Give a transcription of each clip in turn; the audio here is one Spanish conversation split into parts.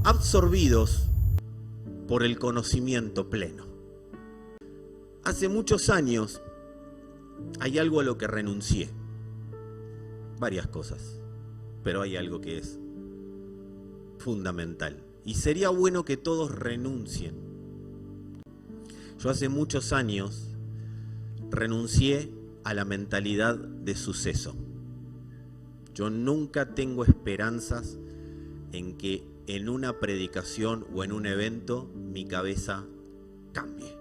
Absorbidos por el conocimiento pleno. Hace muchos años hay algo a lo que renuncié. Varias cosas, pero hay algo que es fundamental. Y sería bueno que todos renuncien. Yo hace muchos años renuncié a la mentalidad de suceso. Yo nunca tengo esperanzas en que en una predicación o en un evento mi cabeza cambie.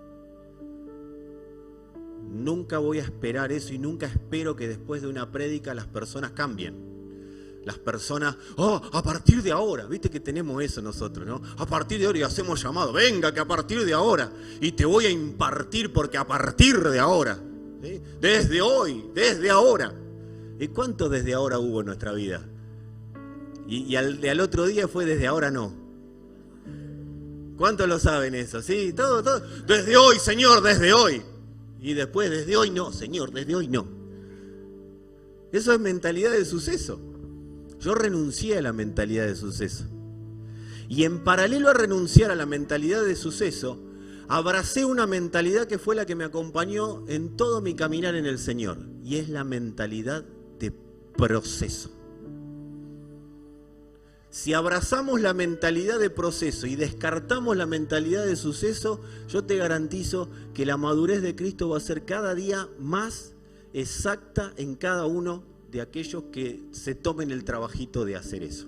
Nunca voy a esperar eso y nunca espero que después de una prédica las personas cambien. Las personas, a partir de ahora, viste que tenemos eso nosotros, ¿no? A partir de ahora y hacemos llamado, venga que a partir de ahora y te voy a impartir porque a partir de ahora, ¿sí? Desde hoy, desde ahora. ¿Y cuánto desde ahora hubo en nuestra vida? Y al otro día fue desde ahora no. ¿Cuántos lo saben eso? ¿Sí? Todo. Desde hoy, Señor, desde hoy. Y después, desde hoy no, Señor, desde hoy no. Eso es mentalidad de suceso. Yo renuncié a la mentalidad de suceso. Y en paralelo a renunciar a la mentalidad de suceso, abracé una mentalidad que fue la que me acompañó en todo mi caminar en el Señor. Y es la mentalidad de proceso. Si abrazamos la mentalidad de proceso y descartamos la mentalidad de suceso, yo te garantizo que la madurez de Cristo va a ser cada día más exacta en cada uno de aquellos que se tomen el trabajito de hacer eso.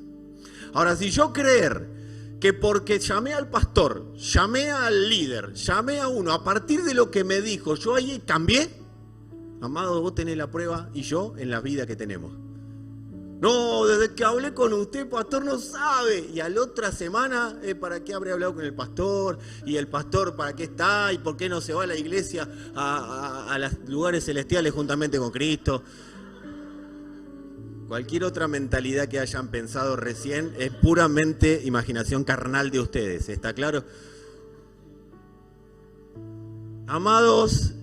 Ahora, si yo creer que porque llamé al pastor, llamé al líder, llamé a uno, a partir de lo que me dijo, yo ahí cambié, amado, vos tenés la prueba y yo en la vida que tenemos. No, desde que hablé con usted, pastor, no sabe. Y a la otra semana, ¿para qué habré hablado con el pastor? Y el pastor, ¿para qué está? ¿Y por qué no se va a la iglesia a los lugares celestiales juntamente con Cristo? Cualquier otra mentalidad que hayan pensado recién es puramente imaginación carnal de ustedes, ¿está claro? Amados,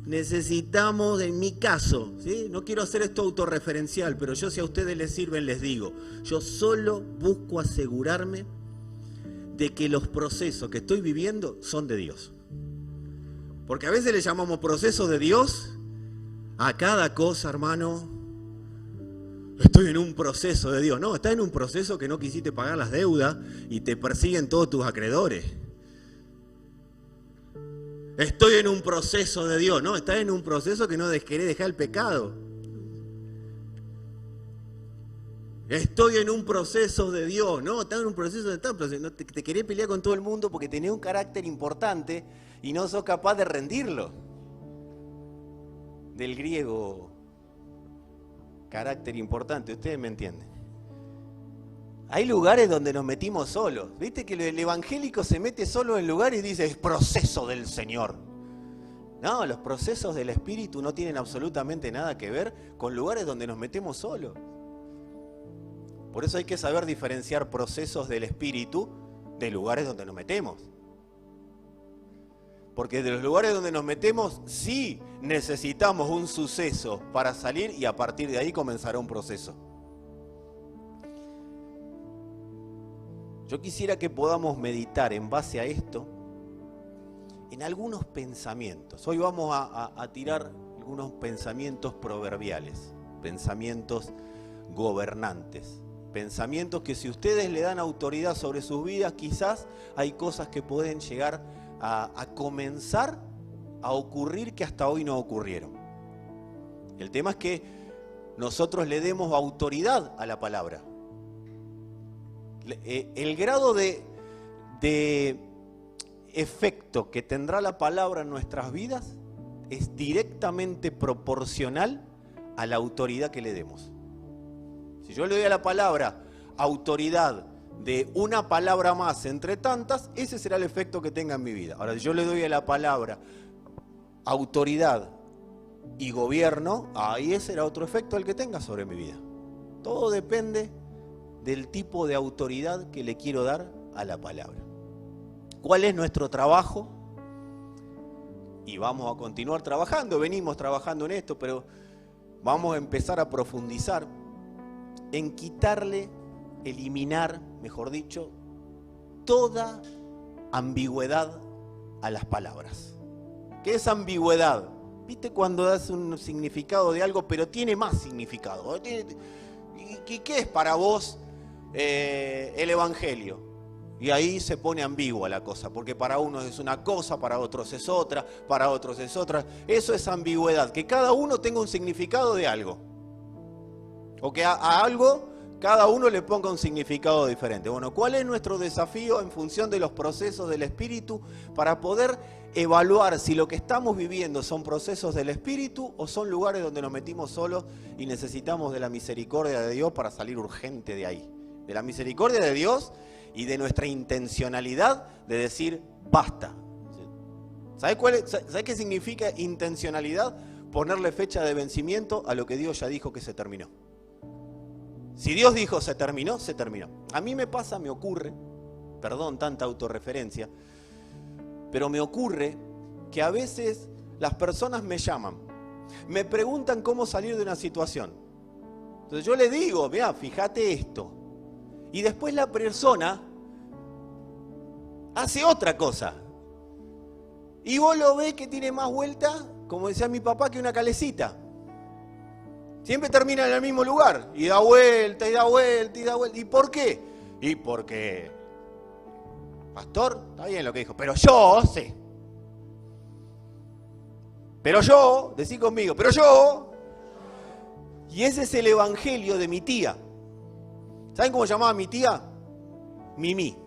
necesitamos, en mi caso, ¿sí? No quiero hacer esto autorreferencial, pero yo si a ustedes les sirven les digo, yo solo busco asegurarme de que los procesos que estoy viviendo son de Dios. Porque a veces le llamamos procesos de Dios a cada cosa, hermano. Estoy en un proceso de Dios. No, estás en un proceso que no quisiste pagar las deudas y te persiguen todos tus acreedores. Estoy en un proceso de Dios. No, estás en un proceso que no querés dejar el pecado. Estoy en un proceso de Dios. No, estás en un proceso de tal. No, te querés pelear con todo el mundo porque tenés un carácter importante y no sos capaz de rendirlo. Del griego, carácter importante, ustedes me entienden. Hay lugares donde nos metimos solos. ¿Viste que el evangélico se mete solo en lugares y dice, es proceso del Señor? No, los procesos del Espíritu no tienen absolutamente nada que ver con lugares donde nos metemos solos. Por eso hay que saber diferenciar procesos del Espíritu de lugares donde nos metemos. Porque de los lugares donde nos metemos, sí necesitamos un suceso para salir y a partir de ahí comenzará un proceso. Yo quisiera que podamos meditar en base a esto, en algunos pensamientos. Hoy vamos a tirar algunos pensamientos proverbiales, pensamientos gobernantes, pensamientos que si ustedes le dan autoridad sobre sus vidas, quizás hay cosas que pueden llegar a comenzar a ocurrir que hasta hoy no ocurrieron. El tema es que nosotros le demos autoridad a la palabra. El grado de efecto que tendrá la palabra en nuestras vidas es directamente proporcional a la autoridad que le demos. Si yo le doy a la palabra autoridad de una palabra más entre tantas, ese será el efecto que tenga en mi vida. Ahora, si yo le doy a la palabra autoridad y gobierno, ahí ese será otro efecto el que tenga sobre mi vida. Todo depende del tipo de autoridad que le quiero dar a la palabra. ¿Cuál es nuestro trabajo? Y vamos a continuar trabajando, venimos trabajando en esto, pero vamos a empezar a profundizar en quitarle, eliminar, mejor dicho, toda ambigüedad a las palabras. ¿Qué es ambigüedad? ¿Viste cuando das un significado de algo, pero tiene más significado? ¿Y qué es para vos el Evangelio? Y ahí se pone ambigua la cosa, porque para unos es una cosa, para otros es otra, para otros es otra. Eso es ambigüedad, que cada uno tenga un significado de algo. O que a algo cada uno le ponga un significado diferente. Bueno, ¿cuál es nuestro desafío en función de los procesos del Espíritu para poder evaluar si lo que estamos viviendo son procesos del Espíritu o son lugares donde nos metimos solos y necesitamos de la misericordia de Dios para salir urgente de ahí? De la misericordia de Dios y de nuestra intencionalidad de decir basta. ¿Sabes qué significa intencionalidad? Ponerle fecha de vencimiento a lo que Dios ya dijo que se terminó. Si Dios dijo se terminó, se terminó. A mí me pasa, me ocurre, perdón tanta autorreferencia, pero me ocurre que a veces las personas me llaman, me preguntan cómo salir de una situación. Entonces yo le digo, mira, fíjate esto. Y después la persona hace otra cosa. Y vos lo ves que tiene más vuelta, como decía mi papá, que una calecita. Siempre termina en el mismo lugar. Y da vuelta, y da vuelta, y da vuelta. ¿Y por qué? Y porque, pastor, está bien lo que dijo, pero yo sé. Pero yo, decí conmigo, pero yo. Y ese es el evangelio de mi tía. ¿Saben cómo llamaba a mi tía? Mimi.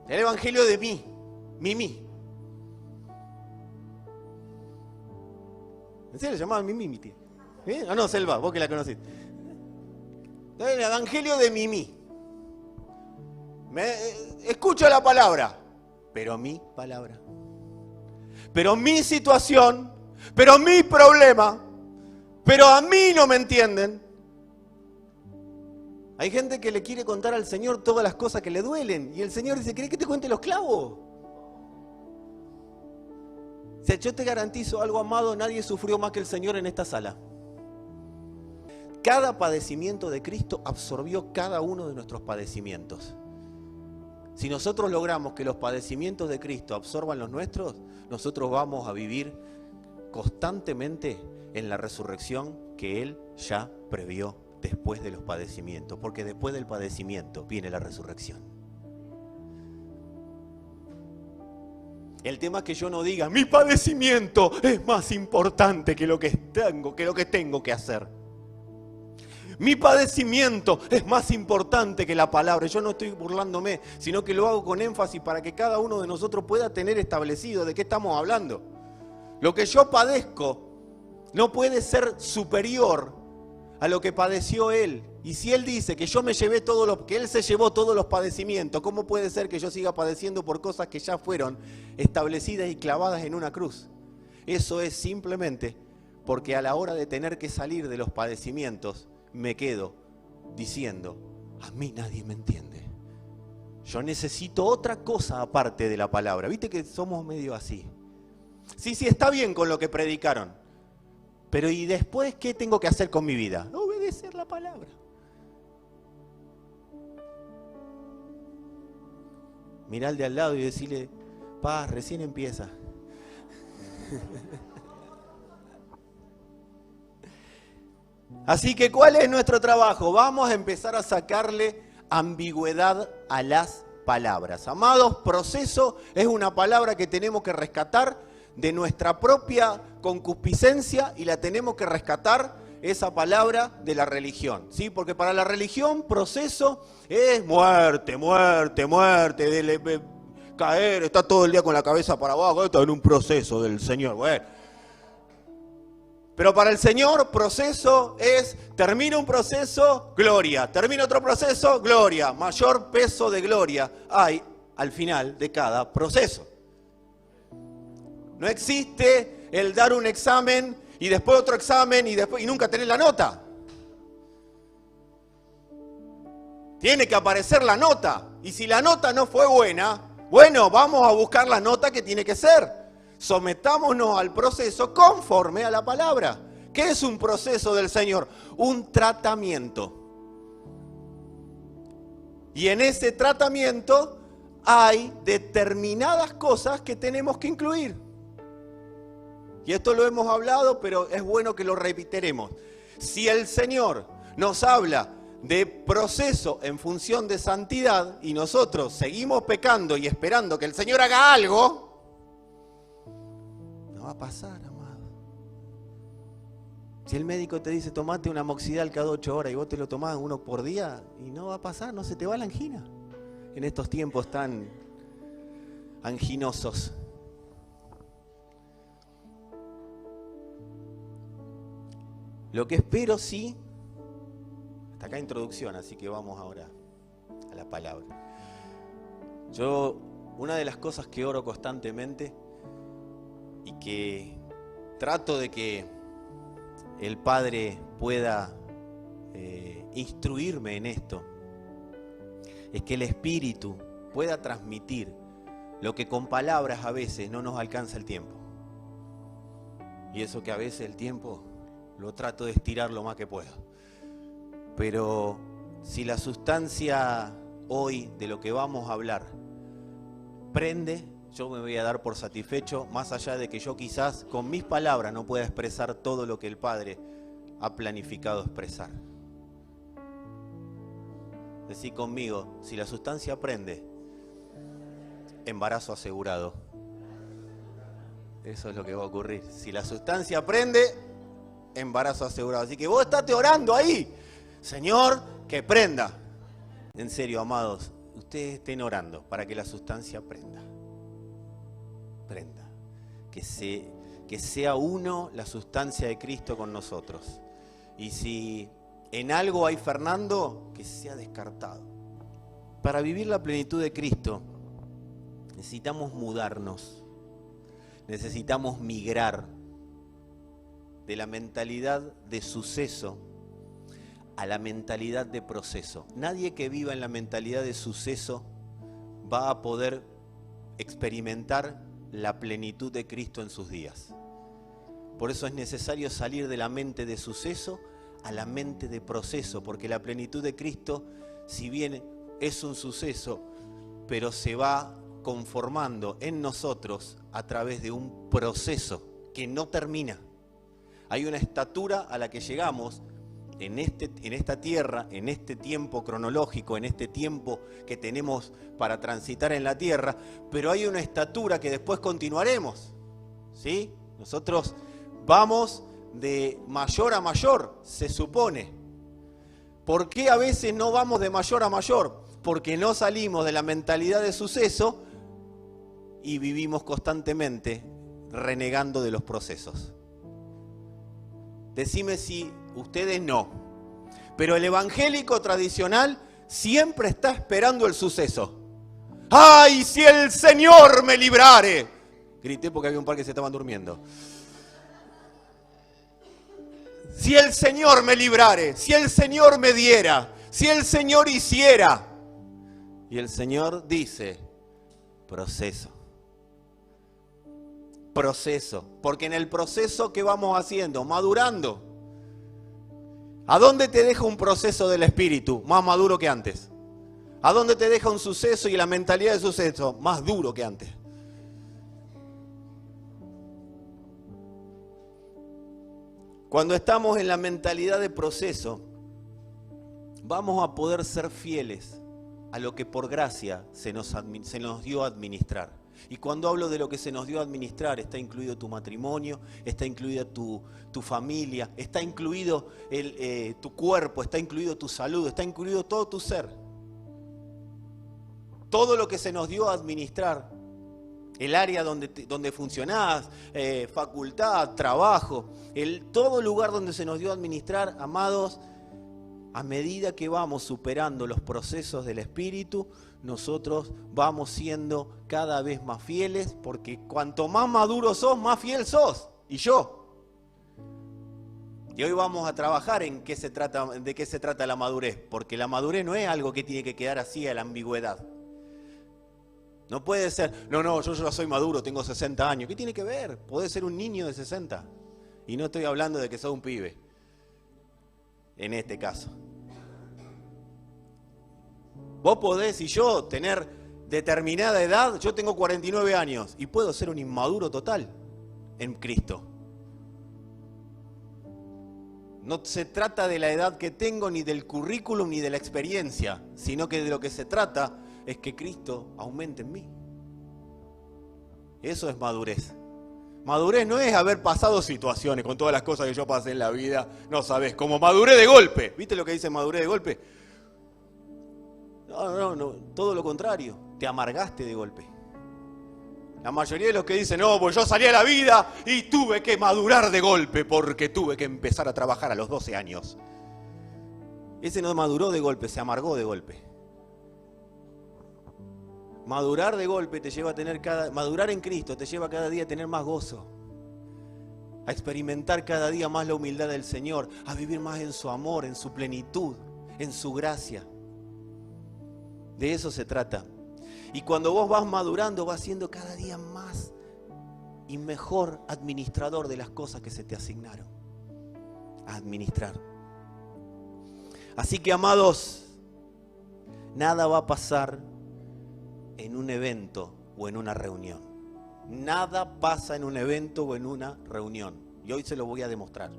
El evangelio de mí, Mimi. ¿En serio llamaba Mimi mi tía? ¿Eh? Ah, no, Selva, vos que la conocés. El evangelio de Mimi. Escucho la palabra, pero mi palabra. Pero mi situación, pero mi problema, pero a mí no me entienden. Hay gente que le quiere contar al Señor todas las cosas que le duelen. Y el Señor dice, ¿querés que te cuente los clavos? O sea, yo te garantizo algo, amado, nadie sufrió más que el Señor en esta sala. Cada padecimiento de Cristo absorbió cada uno de nuestros padecimientos. Si nosotros logramos que los padecimientos de Cristo absorban los nuestros, nosotros vamos a vivir constantemente en la resurrección que Él ya previó después de los padecimientos, porque después del padecimiento viene la resurrección. El tema es que yo no diga, mi padecimiento es más importante que lo que tengo que hacer. Mi padecimiento es más importante que la palabra. Yo no estoy burlándome, sino que lo hago con énfasis para que cada uno de nosotros pueda tener establecido de qué estamos hablando. Lo que yo padezco no puede ser superior a lo que padeció Él. Y si Él dice que yo me llevé que Él se llevó todos los padecimientos, ¿cómo puede ser que yo siga padeciendo por cosas que ya fueron establecidas y clavadas en una cruz? Eso es simplemente porque a la hora de tener que salir de los padecimientos, me quedo diciendo, a mí nadie me entiende. Yo necesito otra cosa aparte de la palabra. ¿Viste que somos medio así? Sí, está bien con lo que predicaron. Pero ¿y después qué tengo que hacer con mi vida? Obedecer la palabra. Mirá al de al lado y decirle, paz, recién empieza. Así que, ¿cuál es nuestro trabajo? Vamos a empezar a sacarle ambigüedad a las palabras. Amados, proceso es una palabra que tenemos que rescatar de nuestra propia concupiscencia y la tenemos que rescatar, esa palabra, de la religión, ¿sí? Porque para la religión proceso es muerte, caer, está todo el día con la cabeza para abajo, está en un proceso del Señor. Bueno. Pero para el Señor proceso es, termina un proceso, gloria, termina otro proceso, gloria, mayor peso de gloria hay al final de cada proceso. No existe el dar un examen y después otro examen y nunca tener la nota. Tiene que aparecer la nota. Y si la nota no fue buena, bueno, vamos a buscar la nota que tiene que ser. Sometámonos al proceso conforme a la palabra. ¿Qué es un proceso del Señor? Un tratamiento. Y en ese tratamiento hay determinadas cosas que tenemos que incluir. Y esto lo hemos hablado, pero es bueno que lo reiteremos. Si el Señor nos habla de proceso en función de santidad y nosotros seguimos pecando y esperando que el Señor haga algo, no va a pasar, amado. Si el médico te dice tomate una amoxidal cada 8 horas y vos te lo tomás uno por día, y no va a pasar, no se te va la angina en estos tiempos tan anginosos. Lo que espero, sí, hasta acá introducción, así que vamos ahora a la palabra. Una de las cosas que oro constantemente y que trato de que el Padre pueda instruirme en esto, es que el Espíritu pueda transmitir lo que con palabras a veces no nos alcanza el tiempo. Y eso que a veces el tiempo lo trato de estirar lo más que puedo. Pero si la sustancia hoy de lo que vamos a hablar prende, yo me voy a dar por satisfecho, más allá de que yo quizás con mis palabras no pueda expresar todo lo que el Padre ha planificado expresar. Decí conmigo, si la sustancia prende, embarazo asegurado. Eso es lo que va a ocurrir. Si la sustancia prende, embarazo asegurado. Así que vos estate orando ahí, Señor, que prenda. En serio, amados, ustedes estén orando para que la sustancia prenda. Prenda. Que sea uno la sustancia de Cristo con nosotros. Y si en algo hay Fernando, que sea descartado. Para vivir la plenitud de Cristo, necesitamos mudarnos. Necesitamos migrar de la mentalidad de suceso a la mentalidad de proceso. Nadie que viva en la mentalidad de suceso va a poder experimentar la plenitud de Cristo en sus días. Por eso es necesario salir de la mente de suceso a la mente de proceso, porque la plenitud de Cristo, si bien es un suceso, pero se va conformando en nosotros a través de un proceso que no termina. Hay una estatura a la que llegamos en esta tierra, en este tiempo cronológico, en este tiempo que tenemos para transitar en la tierra, pero hay una estatura que después continuaremos, ¿sí? Nosotros vamos de mayor a mayor, se supone. ¿Por qué a veces no vamos de mayor a mayor? Porque no salimos de la mentalidad de suceso y vivimos constantemente renegando de los procesos. Decime si ustedes no. Pero el evangélico tradicional siempre está esperando el suceso. ¡Ay, si el Señor me librare! Grité porque había un par que se estaban durmiendo. Si el Señor me librare, si el Señor me diera, si el Señor hiciera. Y el Señor dice, proceso. Proceso, porque en el proceso que vamos haciendo, madurando. ¿A dónde te deja un proceso del Espíritu? Más maduro que antes. ¿A dónde te deja un suceso y la mentalidad de suceso? Más duro que antes. Cuando estamos en la mentalidad de proceso, vamos a poder ser fieles a lo que por gracia se nos dio a administrar. Y cuando hablo de lo que se nos dio a administrar, está incluido tu matrimonio, está incluida tu familia, está incluido tu cuerpo, está incluido tu salud, está incluido todo tu ser. Todo lo que se nos dio a administrar, el área donde funcionás, facultad, trabajo, todo lugar donde se nos dio a administrar, amados, a medida que vamos superando los procesos del Espíritu, nosotros vamos siendo cada vez más fieles, porque cuanto más maduro sos, más fiel sos, y yo. Y hoy vamos a trabajar de qué se trata la madurez, porque la madurez no es algo que tiene que quedar así a la ambigüedad. No puede ser, no, yo ya soy maduro, tengo 60 años. ¿Qué tiene que ver? Podés ser un niño de 60. Y no estoy hablando de que sos un pibe, en este caso. Vos podés y yo tener determinada edad, yo tengo 49 años y puedo ser un inmaduro total en Cristo. No se trata de la edad que tengo, ni del currículum, ni de la experiencia, sino que de lo que se trata es que Cristo aumente en mí. Eso es madurez. Madurez no es haber pasado situaciones con todas las cosas que yo pasé en la vida, no sabés, como madurez de golpe. ¿Viste lo que dice madurez de golpe? No, todo lo contrario, te amargaste de golpe. La mayoría de los que dicen, no, pues yo salí a la vida y tuve que madurar de golpe porque tuve que empezar a trabajar a los 12 años. Ese no maduró de golpe, se amargó de golpe. Madurar de golpe te lleva a tener madurar en Cristo te lleva cada día a tener más gozo, a experimentar cada día más la humildad del Señor, a vivir más en su amor, en su plenitud, en su gracia. De eso se trata. Y cuando vos vas madurando, vas siendo cada día más y mejor administrador de las cosas que se te asignaron a administrar. Así que, amados, nada va a pasar en un evento o en una reunión. Nada pasa en un evento o en una reunión. Y hoy se lo voy a demostrar.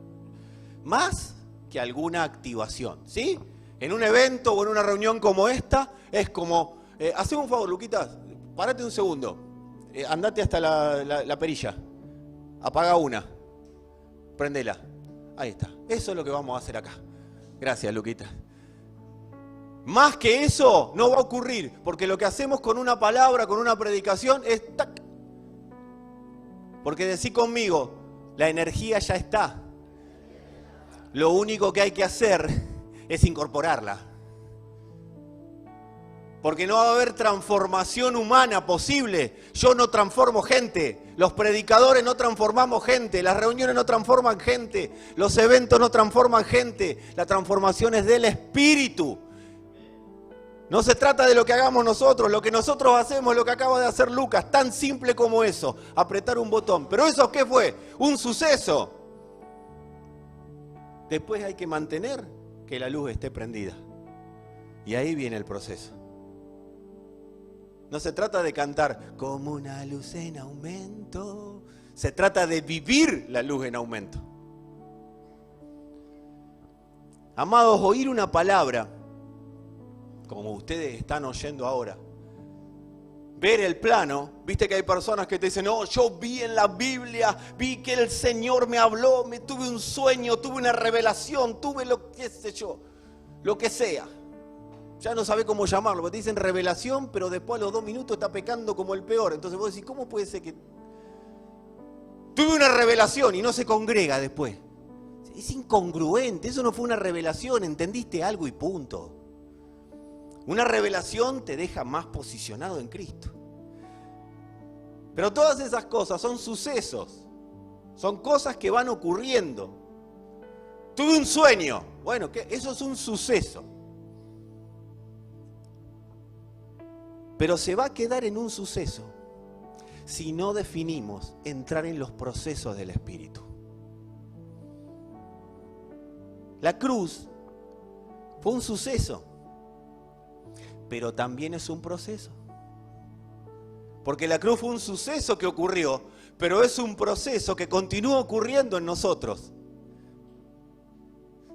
Más que alguna activación, ¿sí? En un evento o en una reunión como esta, es como... haceme un favor, Luquitas, párate un segundo. Andate hasta la perilla. Apaga una. Prendela. Ahí está. Eso es lo que vamos a hacer acá. Gracias, Luquitas. Más que eso no va a ocurrir, porque lo que hacemos con una palabra, con una predicación, es tac. Porque decí conmigo, la energía ya está. Lo único que hay que hacer es incorporarla. Porque no va a haber transformación humana posible. Yo no transformo gente. Los predicadores no transformamos gente. Las reuniones no transforman gente. Los eventos no transforman gente. La transformación es del Espíritu. No se trata de lo que hagamos nosotros. Lo que nosotros hacemos es lo que acaba de hacer Lucas. Tan simple como eso. Apretar un botón. Pero ¿eso qué fue? Un suceso. Después hay que mantener que la luz esté prendida. Y ahí viene el proceso. No se trata de cantar como una luz en aumento. Se trata de vivir la luz en aumento. Amados, oír una palabra, como ustedes están oyendo ahora, ver el plano, viste que hay personas que te dicen, no, yo vi en la Biblia, vi que el Señor me habló, tuve un sueño, tuve una revelación, tuve lo que sé yo, lo que sea. Ya no sabe cómo llamarlo, porque te dicen revelación, pero después a los 2 minutos está pecando como el peor. Entonces vos decís, ¿cómo puede ser que tuve una revelación y no se congrega después? Es incongruente, eso no fue una revelación, entendiste algo y punto. Una revelación te deja más posicionado en Cristo. Pero todas esas cosas son sucesos, son cosas que van ocurriendo. Tuve un sueño, bueno, eso es un suceso. Pero se va a quedar en un suceso si no definimos entrar en los procesos del Espíritu. La cruz fue un suceso, pero también es un proceso. Porque la cruz fue un suceso que ocurrió, pero es un proceso que continúa ocurriendo en nosotros.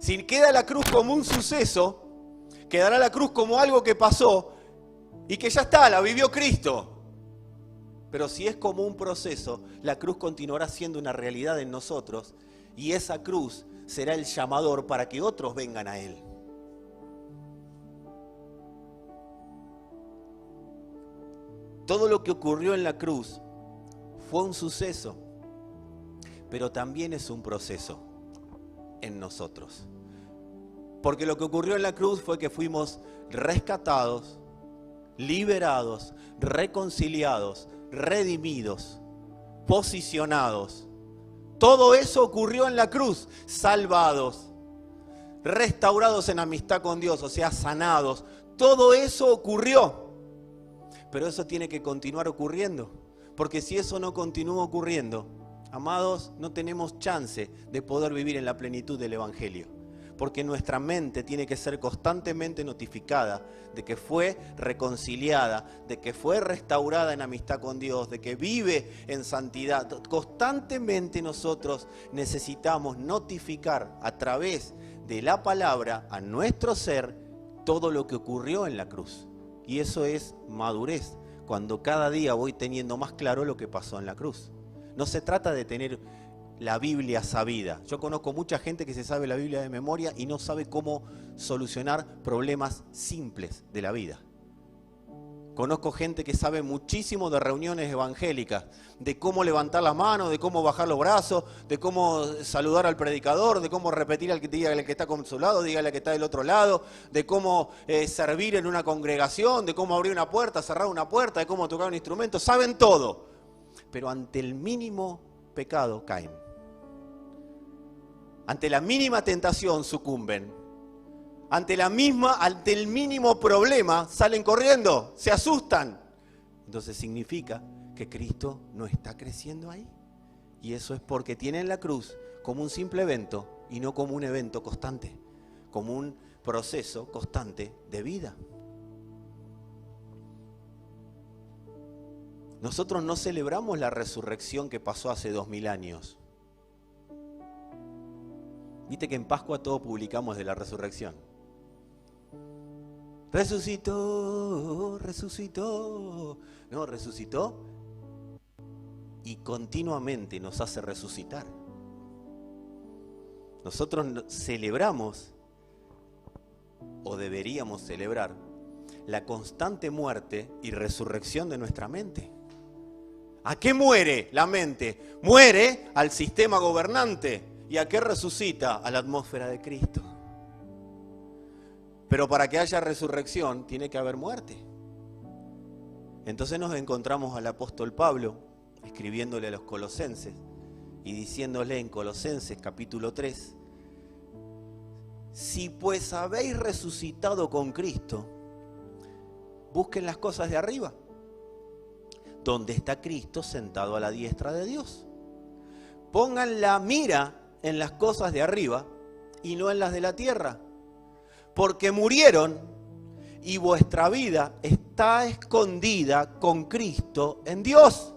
Si queda la cruz como un suceso, quedará la cruz como algo que pasó y que ya está, la vivió Cristo. Pero si es como un proceso, la cruz continuará siendo una realidad en nosotros y esa cruz será el llamador para que otros vengan a Él. Todo lo que ocurrió en la cruz fue un suceso, pero también es un proceso en nosotros. Porque lo que ocurrió en la cruz fue que fuimos rescatados, liberados, reconciliados, redimidos, posicionados. Todo eso ocurrió en la cruz, salvados, restaurados en amistad con Dios, o sea, sanados. Todo eso ocurrió. Pero eso tiene que continuar ocurriendo, porque si eso no continúa ocurriendo, amados, no tenemos chance de poder vivir en la plenitud del Evangelio. Porque nuestra mente tiene que ser constantemente notificada de que fue reconciliada, de que fue restaurada en amistad con Dios, de que vive en santidad. Constantemente nosotros necesitamos notificar a través de la palabra a nuestro ser todo lo que ocurrió en la cruz. Y eso es madurez, cuando cada día voy teniendo más claro lo que pasó en la cruz. No se trata de tener la Biblia sabida. Yo conozco mucha gente que se sabe la Biblia de memoria y no sabe cómo solucionar problemas simples de la vida. Conozco gente que sabe muchísimo de reuniones evangélicas, de cómo levantar las manos, de cómo bajar los brazos, de cómo saludar al predicador, de cómo repetir al que dígale que está con su lado, dígale que está del otro lado, de cómo servir en una congregación, de cómo abrir una puerta, cerrar una puerta, de cómo tocar un instrumento. Saben todo, pero ante el mínimo pecado caen. Ante la mínima tentación sucumben. Ante el mínimo problema salen corriendo, se asustan. Entonces significa que Cristo no está creciendo ahí. Y eso es porque tienen la cruz como un simple evento y no como un evento constante, como un proceso constante de vida. Nosotros no celebramos la resurrección que pasó hace 2000 años. Viste que en Pascua todo publicamos de la resurrección. Resucitó, resucitó. No, resucitó y continuamente nos hace resucitar. Nosotros celebramos, o deberíamos celebrar, la constante muerte y resurrección de nuestra mente. ¿A qué muere la mente? Muere al sistema gobernante. ¿Y a qué resucita? A la atmósfera de Cristo. Pero para que haya resurrección tiene que haber muerte. Entonces nos encontramos al apóstol Pablo escribiéndole a los colosenses y diciéndole en Colosenses capítulo 3: si pues habéis resucitado con Cristo, busquen las cosas de arriba, donde está Cristo sentado a la diestra de Dios. Pongan la mira en las cosas de arriba y no en las de la tierra, porque murieron y vuestra vida está escondida con Cristo en Dios.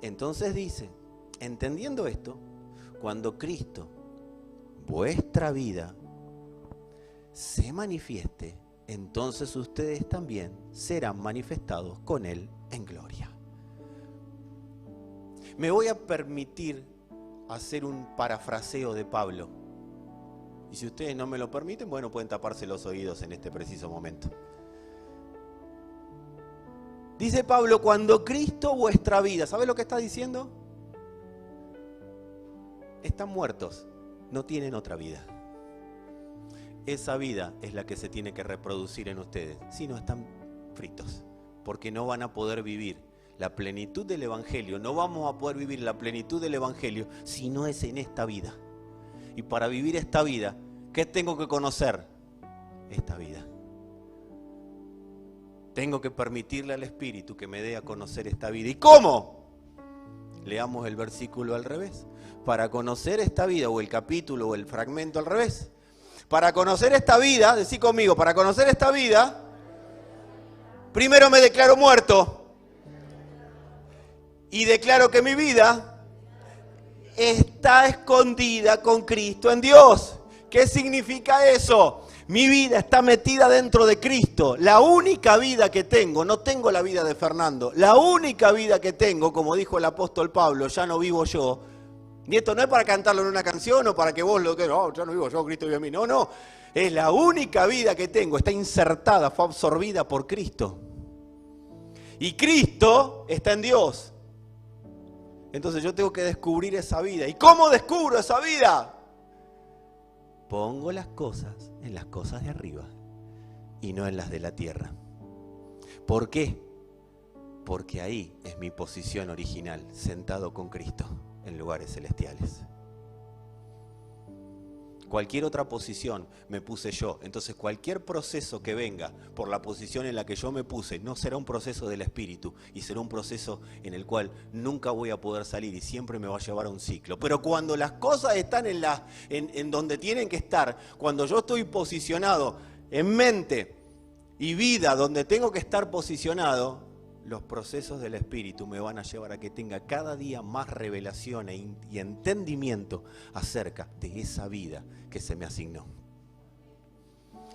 Entonces dice, entendiendo esto, cuando Cristo, vuestra vida, se manifieste, entonces ustedes también serán manifestados con Él en gloria. Me voy a permitir hacer un parafraseo de Pablo. Y si ustedes no me lo permiten, bueno, pueden taparse los oídos en este preciso momento. Dice Pablo, cuando Cristo vuestra vida, ¿sabe lo que está diciendo? Están muertos, no tienen otra vida. Esa vida es la que se tiene que reproducir en ustedes, si no están fritos, porque no van a poder vivir la plenitud del Evangelio, no vamos a poder vivir la plenitud del Evangelio si no es en esta vida. Y para vivir esta vida, ¿qué tengo que conocer? Esta vida. Tengo que permitirle al Espíritu que me dé a conocer esta vida. ¿Y cómo? Leamos el versículo al revés. Para conocer esta vida, o el capítulo o el fragmento al revés. Para conocer esta vida, decí conmigo, para conocer esta vida, primero me declaro muerto. Y declaro que mi vida está escondida con Cristo en Dios. ¿Qué significa eso? Mi vida está metida dentro de Cristo. La única vida que tengo, no tengo la vida de Fernando, la única vida que tengo, como dijo el apóstol Pablo, ya no vivo yo. Y esto no es para cantarlo en una canción o para que vos lo que no, ya no vivo yo, Cristo vive en mí. No, no. Es la única vida que tengo, está insertada, fue absorbida por Cristo. Y Cristo está en Dios. Entonces yo tengo que descubrir esa vida. ¿Y cómo descubro esa vida? Pongo las cosas en las cosas de arriba y no en las de la tierra. ¿Por qué? Porque ahí es mi posición original, sentado con Cristo en lugares celestiales. Cualquier otra posición me puse yo. Entonces cualquier proceso que venga por la posición en la que yo me puse no será un proceso del espíritu y será un proceso en el cual nunca voy a poder salir y siempre me va a llevar a un ciclo. Pero cuando las cosas están en donde tienen que estar, cuando yo estoy posicionado en mente y vida donde tengo que estar posicionado, los procesos del Espíritu me van a llevar a que tenga cada día más revelación y entendimiento acerca de esa vida que se me asignó.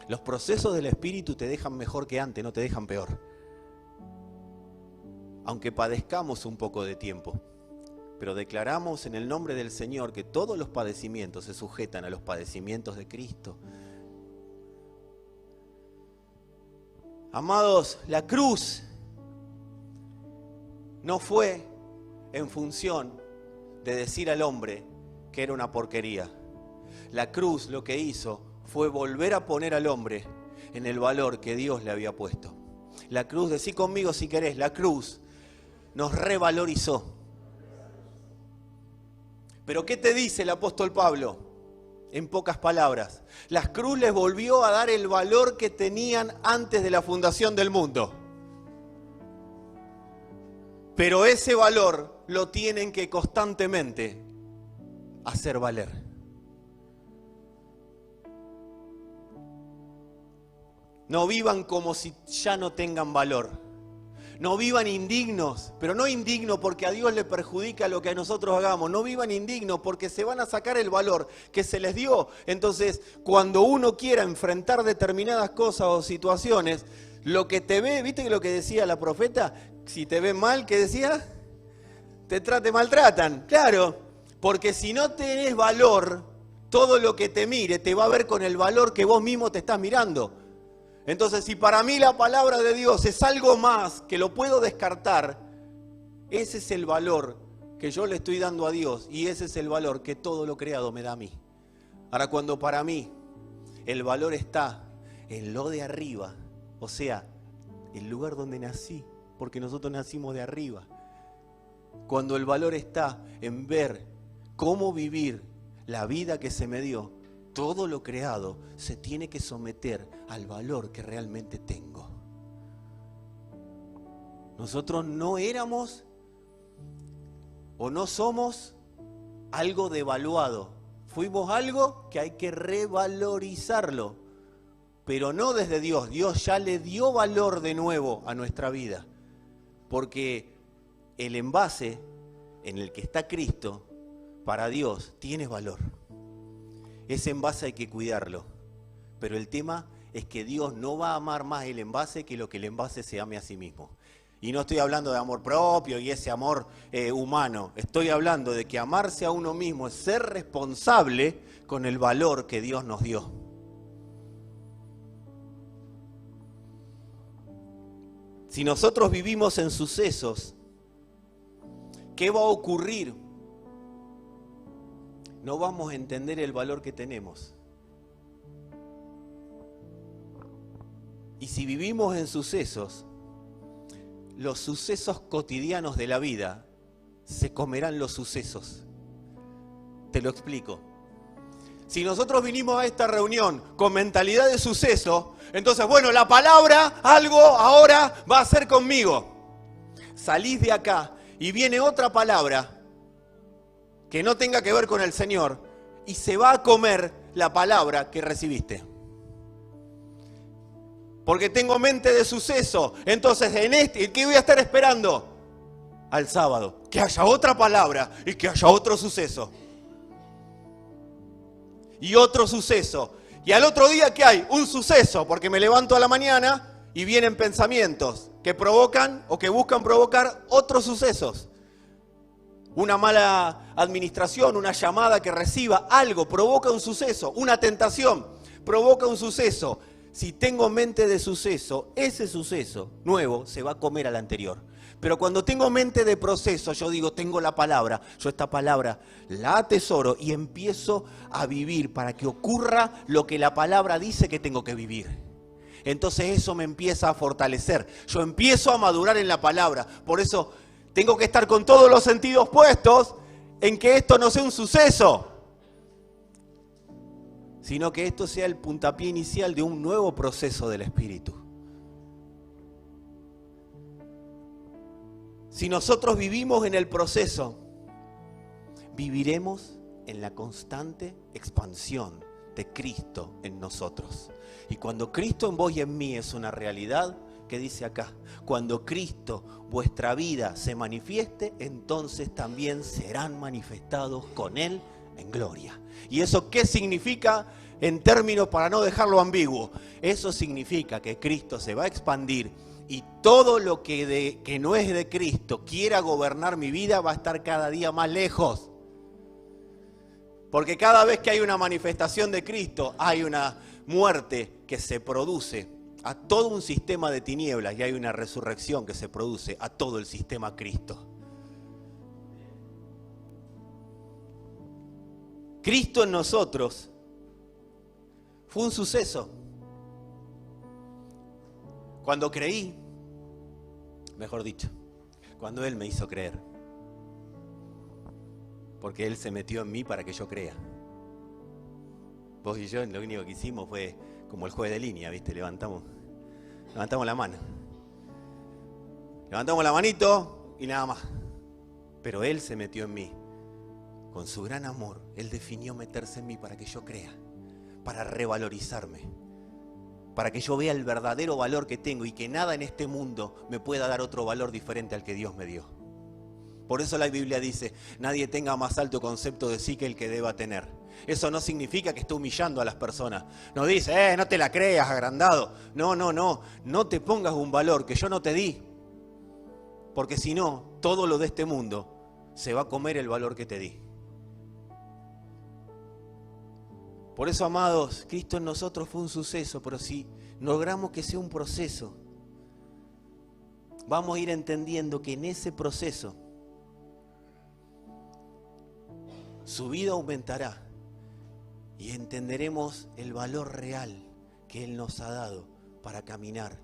Los procesos del Espíritu te dejan mejor que antes, no te dejan peor. Aunque padezcamos un poco de tiempo, pero declaramos en el nombre del Señor que todos los padecimientos se sujetan a los padecimientos de Cristo. Amados, la cruz no fue en función de decir al hombre que era una porquería. La cruz lo que hizo fue volver a poner al hombre en el valor que Dios le había puesto. La cruz, decí conmigo si querés, la cruz nos revalorizó. Pero ¿qué te dice el apóstol Pablo? En pocas palabras, la cruz les volvió a dar el valor que tenían antes de la fundación del mundo. Pero ese valor lo tienen que constantemente hacer valer. No vivan como si ya no tengan valor. No vivan indignos, pero no indignos porque a Dios le perjudica lo que a nosotros hagamos. No vivan indignos porque se van a sacar el valor que se les dio. Entonces, cuando uno quiera enfrentar determinadas cosas o situaciones, lo que te ve, ¿viste lo que decía la profeta? Si te ven mal, ¿qué decía? Te maltratan. Claro, porque si no tenés valor, todo lo que te mire te va a ver con el valor que vos mismo te estás mirando. Entonces, si para mí la palabra de Dios es algo más que lo puedo descartar, ese es el valor que yo le estoy dando a Dios y ese es el valor que todo lo creado me da a mí. Ahora, cuando para mí el valor está en lo de arriba, o sea, el lugar donde nací, porque nosotros nacimos de arriba. Cuando el valor está en ver cómo vivir la vida que se me dio, todo lo creado se tiene que someter al valor que realmente tengo. Nosotros no éramos o no somos algo devaluado. Fuimos algo que hay que revalorizarlo, pero no desde Dios. Dios ya le dio valor de nuevo a nuestra vida. Porque el envase en el que está Cristo, para Dios, tiene valor. Ese envase hay que cuidarlo. Pero el tema es que Dios no va a amar más el envase que lo que el envase se ame a sí mismo. Y no estoy hablando de amor propio y ese amor humano. Estoy hablando de que amarse a uno mismo es ser responsable con el valor que Dios nos dio. Si nosotros vivimos en sucesos, ¿qué va a ocurrir? No vamos a entender el valor que tenemos. Y si vivimos en sucesos, los sucesos cotidianos de la vida se comerán los sucesos. Te lo explico. Si nosotros vinimos a esta reunión con mentalidad de suceso, entonces, bueno, la palabra, algo ahora va a ser conmigo. Salís de acá y viene otra palabra que no tenga que ver con el Señor y se va a comer la palabra que recibiste. Porque tengo mente de suceso, entonces ¿qué voy a estar esperando? Al sábado, que haya otra palabra y que haya otro suceso. Y otro suceso. Y al otro día, ¿qué hay? Un suceso, porque me levanto a la mañana y vienen pensamientos que provocan o que buscan provocar otros sucesos. Una mala administración, una llamada que reciba, algo provoca un suceso. Una tentación provoca un suceso. Si tengo mente de suceso, ese suceso nuevo se va a comer al anterior. Pero cuando tengo mente de proceso, yo digo, tengo la palabra, yo esta palabra la atesoro y empiezo a vivir para que ocurra lo que la palabra dice que tengo que vivir. Entonces eso me empieza a fortalecer, yo empiezo a madurar en la palabra. Por eso tengo que estar con todos los sentidos puestos en que esto no sea un suceso. sino que esto sea el puntapié inicial de un nuevo proceso del Espíritu. Si nosotros vivimos en el proceso, viviremos en la constante expansión de Cristo en nosotros. Y cuando Cristo en vos y en mí es una realidad, ¿qué dice acá? Cuando Cristo, vuestra vida, se manifieste, entonces también serán manifestados con Él en gloria. ¿Y eso qué significa? En términos, para no dejarlo ambiguo, eso significa que Cristo se va a expandir y todo lo que no es de Cristo quiera gobernar mi vida va a estar cada día más lejos. Porque cada vez que hay una manifestación de Cristo, hay una muerte que se produce a todo un sistema de tinieblas y hay una resurrección que se produce a todo el sistema Cristo. Cristo en nosotros fue un suceso. Cuando creí, mejor dicho, cuando Él me hizo creer. Porque Él se metió en mí para que yo crea. Vos y yo lo único que hicimos fue como el juez de línea, ¿viste? Levantamos la mano. Levantamos la manito y nada más. Pero Él se metió en mí. Con su gran amor, Él definió meterse en mí para que yo crea. Para revalorizarme. Para que yo vea el verdadero valor que tengo y que nada en este mundo me pueda dar otro valor diferente al que Dios me dio. Por eso la Biblia dice, nadie tenga más alto concepto de sí que el que deba tener. Eso no significa que esté humillando a las personas. No dice, no te la creas, agrandado. No te pongas un valor que yo no te di. Porque si no, todo lo de este mundo se va a comer el valor que te di. Por eso, amados, Cristo en nosotros fue un suceso, pero si logramos que sea un proceso, vamos a ir entendiendo que en ese proceso su vida aumentará y entenderemos el valor real que Él nos ha dado para caminar,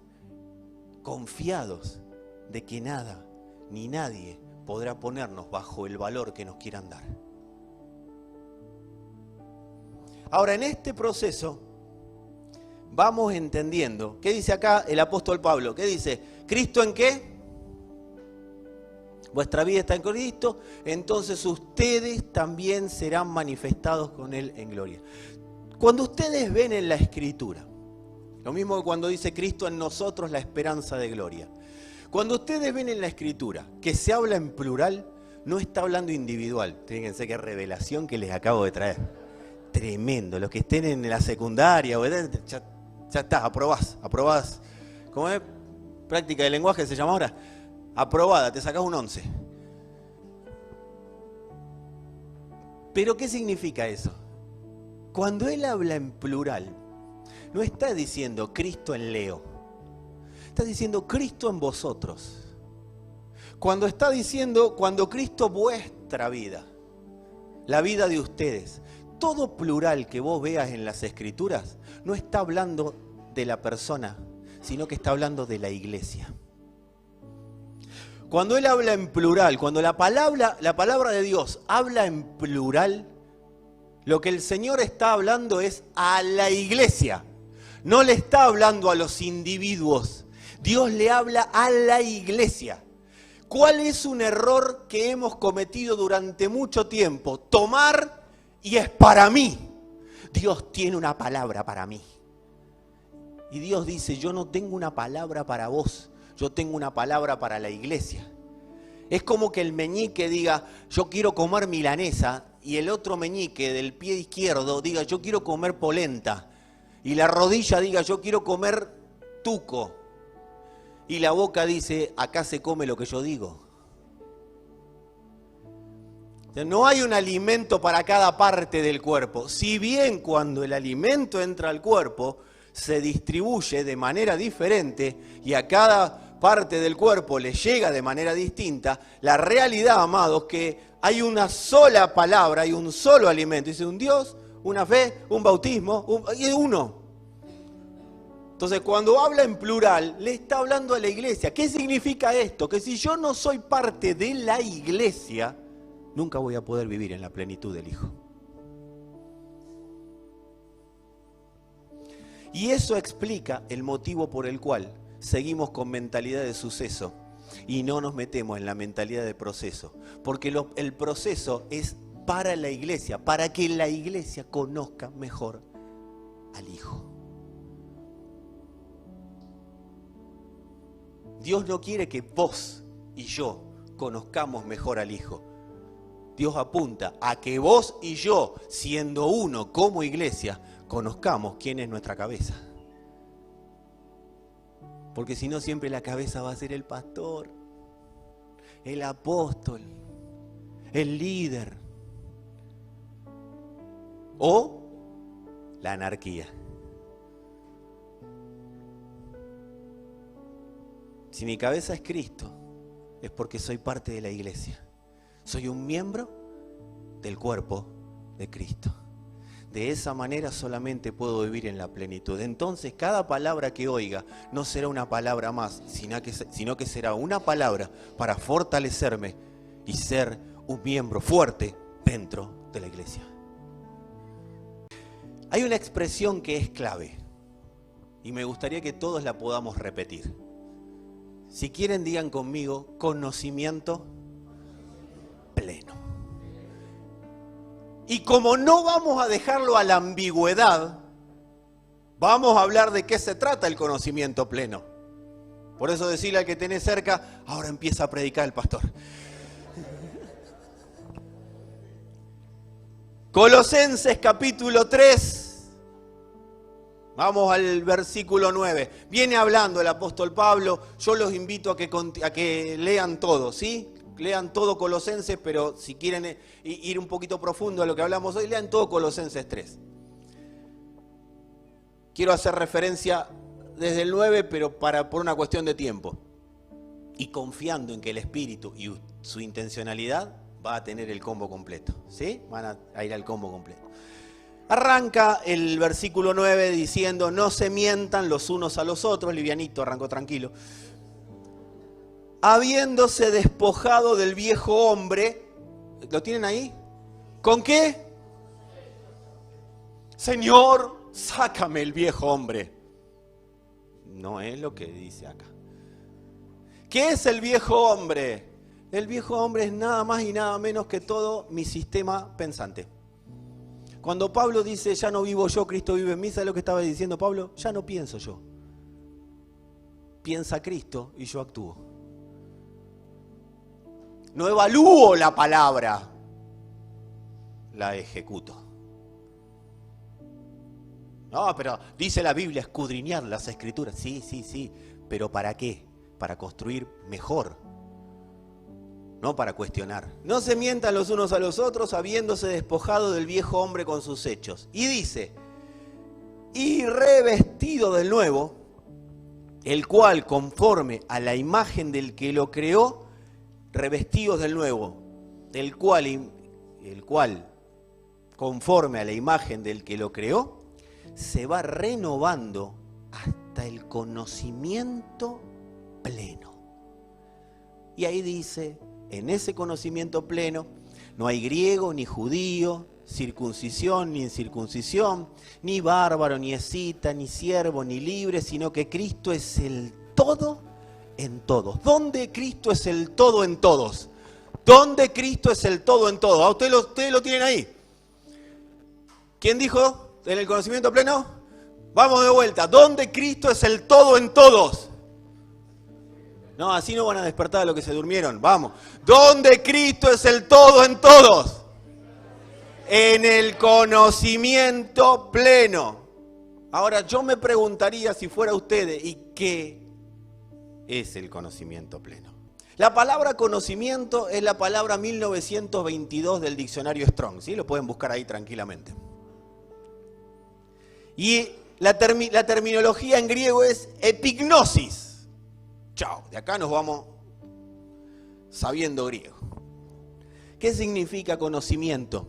confiados de que nada ni nadie podrá ponernos bajo el valor que nos quieran dar. Ahora, en este proceso vamos entendiendo. ¿Qué dice acá el apóstol Pablo? ¿Qué dice? ¿Cristo en qué? Vuestra vida está en Cristo, entonces ustedes también serán manifestados con Él en gloria. Cuando ustedes ven en la Escritura, lo mismo que cuando dice Cristo en nosotros, la esperanza de gloria. Cuando ustedes ven en la Escritura que se habla en plural, no está hablando individual. Fíjense qué revelación que les acabo de traer. Tremendo. Los que estén en la secundaria, ya está, aprobás. ¿Cómo es? Práctica de lenguaje se llama ahora. Aprobada, te sacás un 11. ¿Pero qué significa eso? Cuando él habla en plural, no está diciendo Cristo en Leo. Está diciendo Cristo en vosotros. Cuando está diciendo, cuando Cristo vuestra vida, la vida de ustedes. Todo plural que vos veas en las Escrituras no está hablando de la persona, sino que está hablando de la iglesia. Cuando Él habla en plural, cuando la palabra de Dios habla en plural, lo que el Señor está hablando es a la iglesia. No le está hablando a los individuos. Dios le habla a la iglesia. ¿Cuál es un error que hemos cometido durante mucho tiempo? Tomar y es para mí. Dios tiene una palabra para mí. Y Dios dice, yo no tengo una palabra para vos, yo tengo una palabra para la iglesia. Es como que el meñique diga, yo quiero comer milanesa, y el otro meñique del pie izquierdo diga, yo quiero comer polenta. Y la rodilla diga, yo quiero comer tuco. Y la boca dice, acá se come lo que yo digo. No hay un alimento para cada parte del cuerpo. Si bien cuando el alimento entra al cuerpo, se distribuye de manera diferente y a cada parte del cuerpo le llega de manera distinta, la realidad, amados, que hay una sola palabra, hay un solo alimento. Dice un Dios, una fe, un bautismo, y uno. Entonces, cuando habla en plural, le está hablando a la iglesia. ¿Qué significa esto? Que si yo no soy parte de la iglesia, nunca voy a poder vivir en la plenitud del Hijo. Y eso explica el motivo por el cual seguimos con mentalidad de suceso y no nos metemos en la mentalidad de proceso. Porque el proceso es para la iglesia, para que la iglesia conozca mejor al Hijo. Dios no quiere que vos y yo conozcamos mejor al Hijo. Dios apunta a que vos y yo, siendo uno como iglesia, conozcamos quién es nuestra cabeza. Porque si no, siempre la cabeza va a ser el pastor, el apóstol, el líder o la anarquía. Si mi cabeza es Cristo, es porque soy parte de la iglesia. Soy un miembro del cuerpo de Cristo. De esa manera solamente puedo vivir en la plenitud. Entonces, cada palabra que oiga no será una palabra más, sino que será una palabra para fortalecerme y ser un miembro fuerte dentro de la iglesia. Hay una expresión que es clave y me gustaría que todos la podamos repetir. Si quieren, digan conmigo: conocimiento pleno. Y como no vamos a dejarlo a la ambigüedad, vamos a hablar de qué se trata el conocimiento pleno. Por eso decirle al que tenés cerca: ahora empieza a predicar el pastor. Colosenses capítulo 3. Vamos al versículo 9. Viene hablando el apóstol Pablo. Yo los invito a que lean todo, ¿sí? Lean todo Colosenses, pero si quieren ir un poquito profundo a lo que hablamos hoy, lean todo Colosenses 3. Quiero hacer referencia desde el 9, pero por una cuestión de tiempo. Y confiando en que el Espíritu y su intencionalidad va a tener el combo completo, ¿sí? Van a ir al combo completo. Arranca el versículo 9 diciendo: no se mientan los unos a los otros. Livianito, arrancó tranquilo. Habiéndose despojado del viejo hombre. ¿Lo tienen ahí? ¿Con qué? Señor, sácame el viejo hombre. No es lo que dice acá. ¿Qué es el viejo hombre? El viejo hombre es nada más y nada menos que todo mi sistema pensante. Cuando Pablo dice: ya no vivo yo, Cristo vive en mí, ¿sabe lo que estaba diciendo Pablo? Ya no pienso yo. Piensa Cristo y yo actúo. No evalúo la palabra, la ejecuto. No, pero dice la Biblia, escudriñar las escrituras. Sí, pero ¿para qué? Para construir mejor, no para cuestionar. No se mientan los unos a los otros, habiéndose despojado del viejo hombre con sus hechos. Y dice: y revestido del nuevo, el cual conforme a la imagen del que lo creó, revestidos del nuevo, el cual conforme a la imagen del que lo creó, se va renovando hasta el conocimiento pleno. Y ahí dice: en ese conocimiento pleno no hay griego ni judío, circuncisión ni incircuncisión, ni bárbaro ni escita, ni siervo ni libre, sino que Cristo es el todo en todos. ¿Dónde Cristo es el todo en todos? ¿Dónde Cristo es el todo en todos? ¿A ustedes lo tienen ahí? ¿Quién dijo en el conocimiento pleno? Vamos de vuelta. ¿Dónde Cristo es el todo en todos? No, así no van a despertar a los que se durmieron. Vamos. ¿Dónde Cristo es el todo en todos? En el conocimiento pleno. Ahora yo me preguntaría, si fuera ustedes, ¿y qué es el conocimiento pleno? La palabra conocimiento es la palabra 1922 del diccionario Strong, ¿sí? Lo pueden buscar ahí tranquilamente. Y la terminología en griego es epignosis. Chao, de acá nos vamos sabiendo griego. ¿Qué significa conocimiento?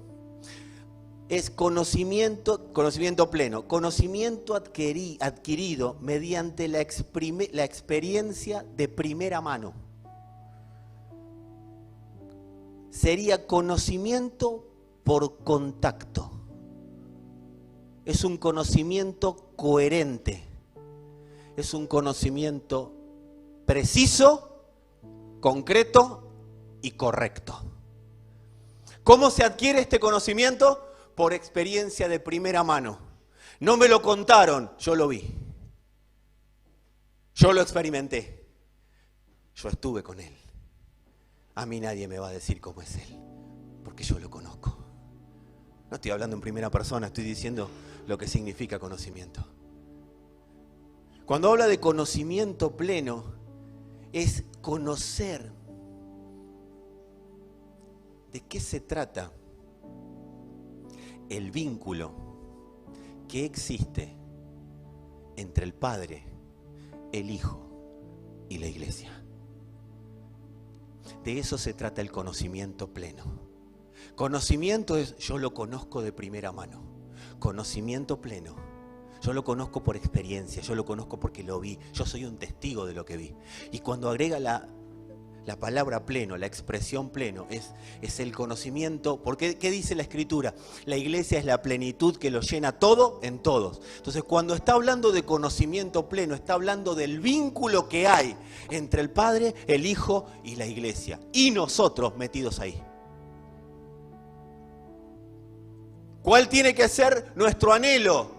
Es conocimiento pleno, conocimiento adquirido mediante la experiencia de primera mano. Sería conocimiento por contacto. es un conocimiento coherente, es un conocimiento preciso, concreto y correcto. ¿Cómo se adquiere este conocimiento? Por experiencia de primera mano. No me lo contaron, yo lo vi. Yo lo experimenté. Yo estuve con Él. A mí nadie me va a decir cómo es Él, porque yo lo conozco. No estoy hablando en primera persona, estoy diciendo lo que significa conocimiento. Cuando habla de conocimiento pleno, es conocer de qué se trata el vínculo que existe entre el Padre, el Hijo y la Iglesia. De eso se trata el conocimiento pleno. Conocimiento es, yo lo conozco de primera mano. Conocimiento pleno, yo lo conozco por experiencia, yo lo conozco porque lo vi, yo soy un testigo de lo que vi. Y cuando agrega la palabra pleno, la expresión pleno, es el conocimiento, porque ¿qué dice la Escritura? La iglesia es la plenitud que lo llena todo en todos. Entonces, cuando está hablando de conocimiento pleno, está hablando del vínculo que hay entre el Padre, el Hijo y la iglesia. Y nosotros metidos ahí. ¿Cuál tiene que ser nuestro anhelo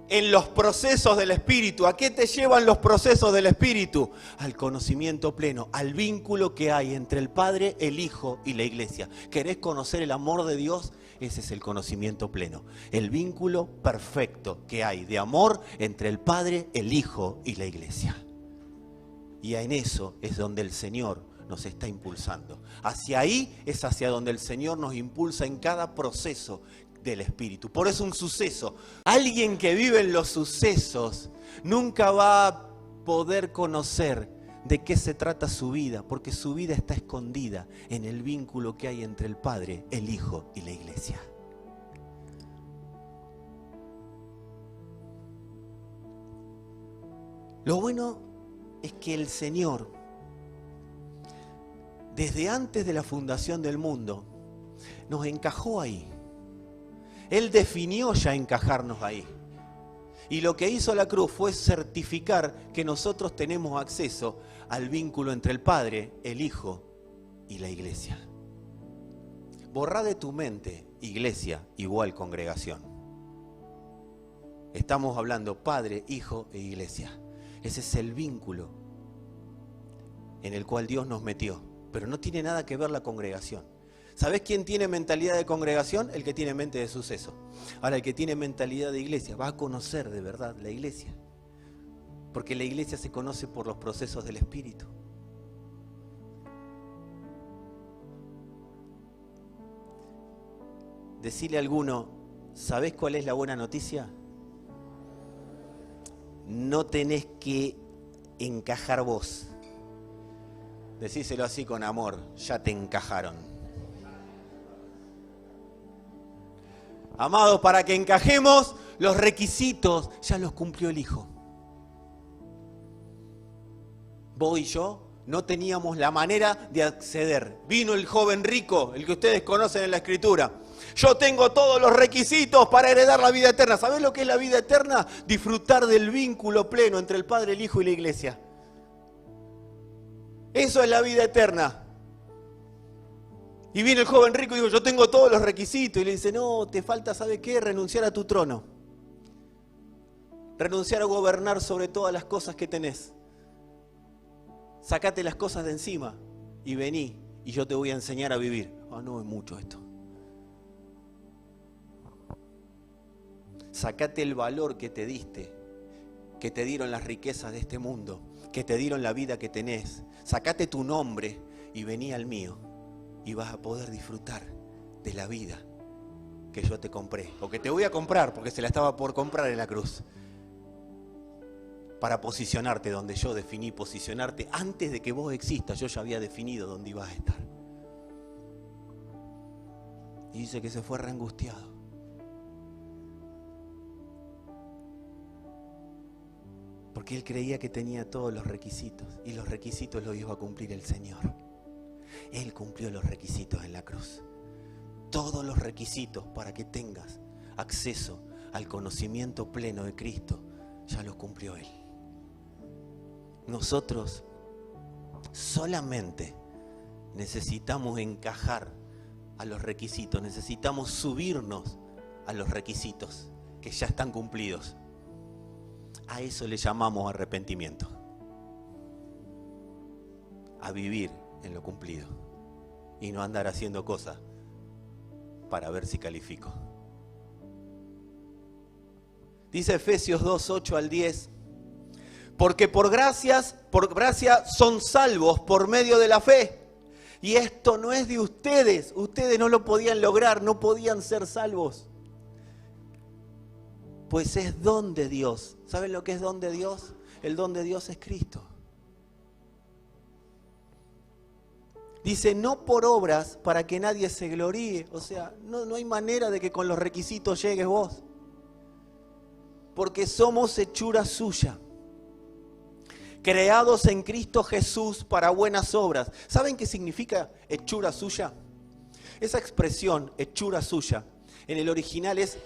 en los procesos del Espíritu? ¿A qué te llevan los procesos del Espíritu? Al conocimiento pleno, al vínculo que hay entre el Padre, el Hijo y la Iglesia. ¿Querés conocer el amor de Dios? Ese es el conocimiento pleno. El vínculo perfecto que hay de amor entre el Padre, el Hijo y la Iglesia. Y en eso es donde el Señor nos está impulsando. Hacia ahí es hacia donde el Señor nos impulsa en cada proceso del Espíritu. Por eso un suceso. Alguien que vive en los sucesos nunca va a poder conocer de qué se trata su vida, porque su vida está escondida en el vínculo que hay entre el Padre, el Hijo y la Iglesia. Lo bueno es que el Señor, desde antes de la fundación del mundo, nos encajó ahí. Él definió ya encajarnos ahí. Y lo que hizo la cruz fue certificar que nosotros tenemos acceso al vínculo entre el Padre, el Hijo y la Iglesia. Borrá de tu mente iglesia igual congregación. Estamos hablando Padre, Hijo e Iglesia. Ese es el vínculo en el cual Dios nos metió. Pero no tiene nada que ver la congregación. ¿Sabés quién tiene mentalidad de congregación? El que tiene mente de suceso. Ahora, el que tiene mentalidad de iglesia va a conocer de verdad la iglesia. Porque la iglesia se conoce por los procesos del Espíritu. Decile a alguno, ¿sabés cuál es la buena noticia? No tenés que encajar vos. Decíselo así con amor, ya te encajaron. Amados, para que encajemos, los requisitos ya los cumplió el Hijo. Vos y yo no teníamos la manera de acceder. Vino el joven rico, el que ustedes conocen en la Escritura. Yo tengo todos los requisitos para heredar la vida eterna. ¿Sabés lo que es la vida eterna? Disfrutar del vínculo pleno entre el Padre, el Hijo y la Iglesia. Eso es la vida eterna. Y viene el joven rico y digo, yo tengo todos los requisitos. Y le dice, no, te falta, ¿sabe qué? Renunciar a tu trono. Renunciar a gobernar sobre todas las cosas que tenés. Sacate las cosas de encima y vení y yo te voy a enseñar a vivir. Ah, no es mucho esto. Sacate el valor que te diste, que te dieron las riquezas de este mundo, que te dieron la vida que tenés. Sacate tu nombre y vení al mío. Y vas a poder disfrutar de la vida que yo te compré. O que te voy a comprar, porque se la estaba por comprar en la cruz. Para posicionarte donde yo definí posicionarte. Antes de que vos existas, yo ya había definido dónde ibas a estar. Y dice que se fue reangustiado. Porque él creía que tenía todos los requisitos. Y los requisitos los iba a cumplir el Señor. Él cumplió los requisitos en la cruz. Todos los requisitos para que tengas acceso al conocimiento pleno de Cristo, ya lo cumplió Él. Nosotros solamente necesitamos encajar a los requisitos, necesitamos subirnos a los requisitos que ya están cumplidos. A eso le llamamos arrepentimiento. A vivir en lo cumplido y no andar haciendo cosas para ver si califico. Dice Efesios 2, 8 al 10. Porque por gracia son salvos por medio de la fe. Y esto no es de ustedes. Ustedes no lo podían lograr, no podían ser salvos. Pues es don de Dios. ¿Saben lo que es don de Dios? El don de Dios es Cristo. Dice, no por obras para que nadie se gloríe. O sea, no hay manera de que con los requisitos llegues vos. Porque somos hechura suya, creados en Cristo Jesús para buenas obras. ¿Saben qué significa hechura suya? Esa expresión, hechura suya, en el original es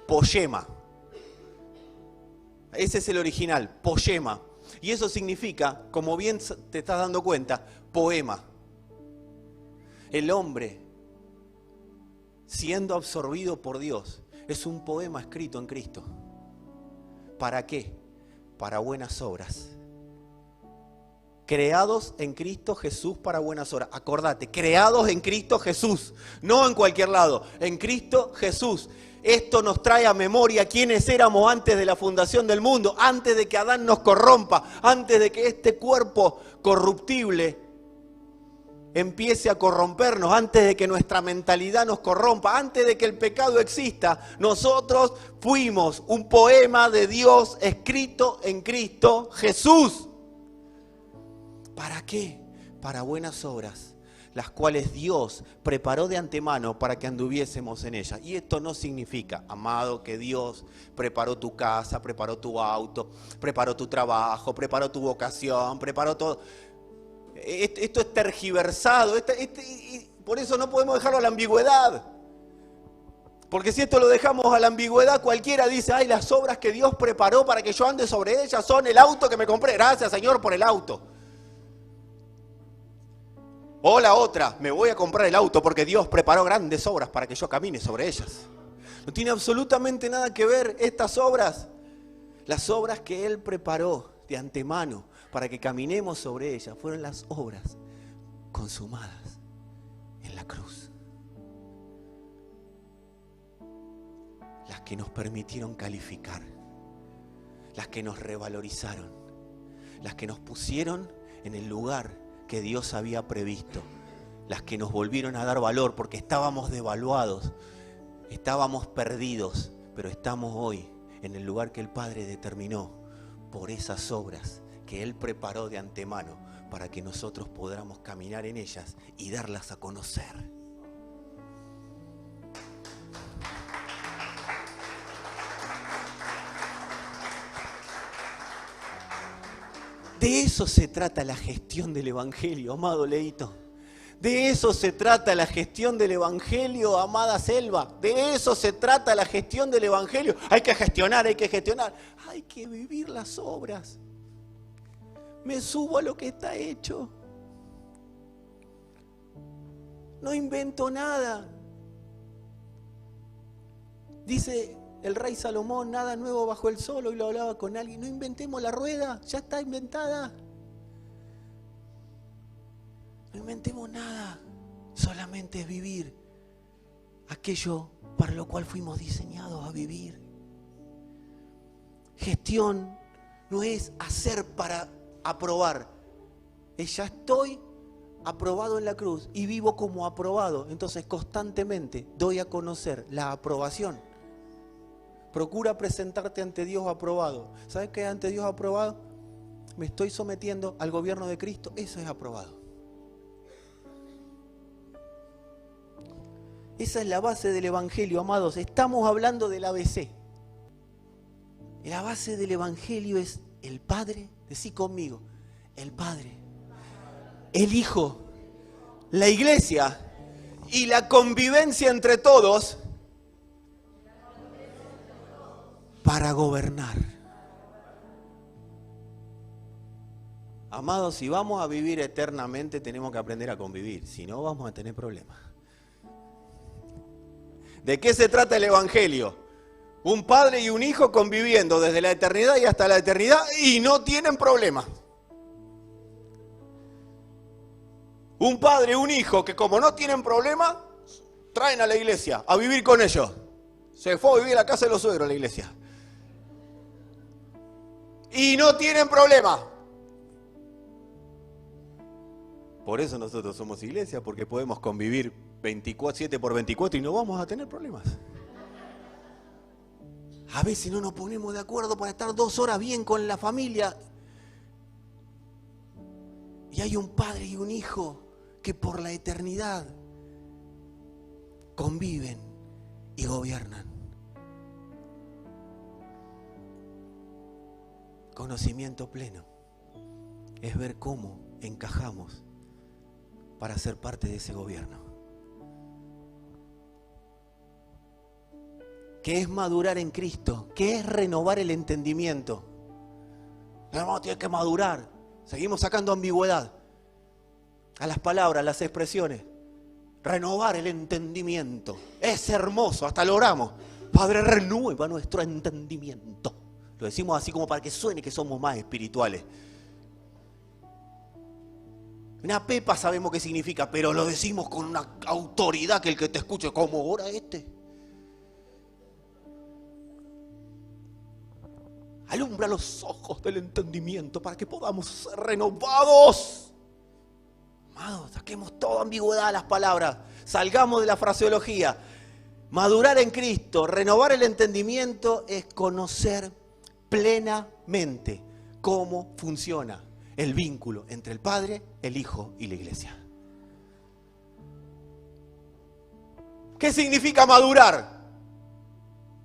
poema. Ese es el original, poema. Y eso significa, como bien te estás dando cuenta, poema. El hombre, siendo absorbido por Dios, es un poema escrito en Cristo. ¿Para qué? Para buenas obras. Creados en Cristo Jesús para buenas obras. Acordate, creados en Cristo Jesús, no en cualquier lado, en Cristo Jesús. Esto nos trae a memoria quiénes éramos antes de la fundación del mundo, antes de que Adán nos corrompa, antes de que este cuerpo corruptible empiece a corrompernos, antes de que nuestra mentalidad nos corrompa, antes de que el pecado exista. Nosotros fuimos un poema de Dios escrito en Cristo Jesús. ¿Para qué? Para buenas obras, las cuales Dios preparó de antemano para que anduviésemos en ellas. Y esto no significa, amado, que Dios preparó tu casa, preparó tu auto, preparó tu trabajo, preparó tu vocación, preparó todo. Esto es tergiversado, por eso no podemos dejarlo a la ambigüedad. Porque si esto lo dejamos a la ambigüedad, cualquiera dice, ay, las obras que Dios preparó para que yo ande sobre ellas son el auto que me compré. Gracias, Señor, por el auto. O la otra, me voy a comprar el auto porque Dios preparó grandes obras para que yo camine sobre ellas. No tiene absolutamente nada que ver estas obras. Las obras que Él preparó de antemano para que caminemos sobre ellas fueron las obras consumadas en la cruz. Las que nos permitieron calificar, las que nos revalorizaron, las que nos pusieron en el lugar que Dios había previsto, las que nos volvieron a dar valor porque estábamos devaluados, estábamos perdidos, pero estamos hoy en el lugar que el Padre determinó por esas obras que Él preparó de antemano para que nosotros podamos caminar en ellas y darlas a conocer. De eso se trata la gestión del Evangelio, amado Leito. De eso se trata la gestión del Evangelio, amada Selva. De eso se trata la gestión del Evangelio. Hay que gestionar, hay que gestionar. Hay que vivir las obras. Me subo a lo que está hecho. No invento nada. Dice el rey Salomón, nada nuevo bajo el sol. Hoy lo hablaba con alguien. No inventemos la rueda, ya está inventada. No inventemos nada. Solamente es vivir aquello para lo cual fuimos diseñados a vivir. Gestión no es hacer para aprobar. Ya estoy aprobado en la cruz y vivo como aprobado. Entonces constantemente doy a conocer la aprobación. Procura presentarte ante Dios aprobado. ¿Sabes qué es ante Dios aprobado? Me estoy sometiendo al gobierno de Cristo. Eso es aprobado. Esa es la base del Evangelio, amados. Estamos hablando del ABC. La base del Evangelio es el Padre. Decí conmigo, el Padre, el Hijo, la Iglesia y la convivencia entre todos para gobernar. Amados, si vamos a vivir eternamente, tenemos que aprender a convivir. Si no, vamos a tener problemas. ¿De qué se trata el Evangelio? Un padre y un hijo conviviendo desde la eternidad y hasta la eternidad y no tienen problemas. Un padre y un hijo que como no tienen problemas, traen a la iglesia a vivir con ellos. Se fue a vivir a la casa de los suegros a la iglesia. Y no tienen problemas. Por eso nosotros somos iglesia, porque podemos convivir 7x24 y no vamos a tener problemas. A veces no nos ponemos de acuerdo para estar 2 horas bien con la familia. Y hay un padre y un hijo que por la eternidad conviven y gobiernan. Conocimiento pleno es ver cómo encajamos para ser parte de ese gobierno. ¿Qué es madurar en Cristo? ¿Qué es renovar el entendimiento? Hermano, tiene que madurar. Seguimos sacando ambigüedad a las palabras, a las expresiones. Renovar el entendimiento. Es hermoso, hasta lo oramos. Padre, renueva nuestro entendimiento. Lo decimos así como para que suene que somos más espirituales. Una pepa sabemos qué significa, pero lo decimos con una autoridad que el que te escuche, como ora este. Alumbra los ojos del entendimiento para que podamos ser renovados. Amados, saquemos toda ambigüedad a las palabras. Salgamos de la fraseología. Madurar en Cristo, renovar el entendimiento es conocer plenamente cómo funciona el vínculo entre el Padre, el Hijo y la Iglesia. ¿Qué significa madurar?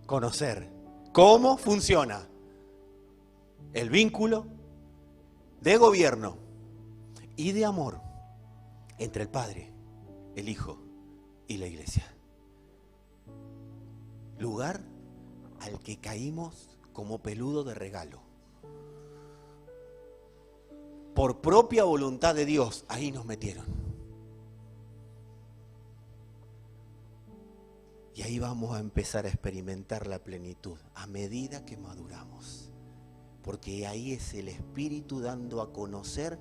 Conocer cómo funciona el vínculo de gobierno y de amor entre el Padre, el Hijo y la Iglesia. Lugar al que caímos como peludo de regalo. Por propia voluntad de Dios, ahí nos metieron. Y ahí vamos a empezar a experimentar la plenitud a medida que maduramos. Porque ahí es el Espíritu dando a conocer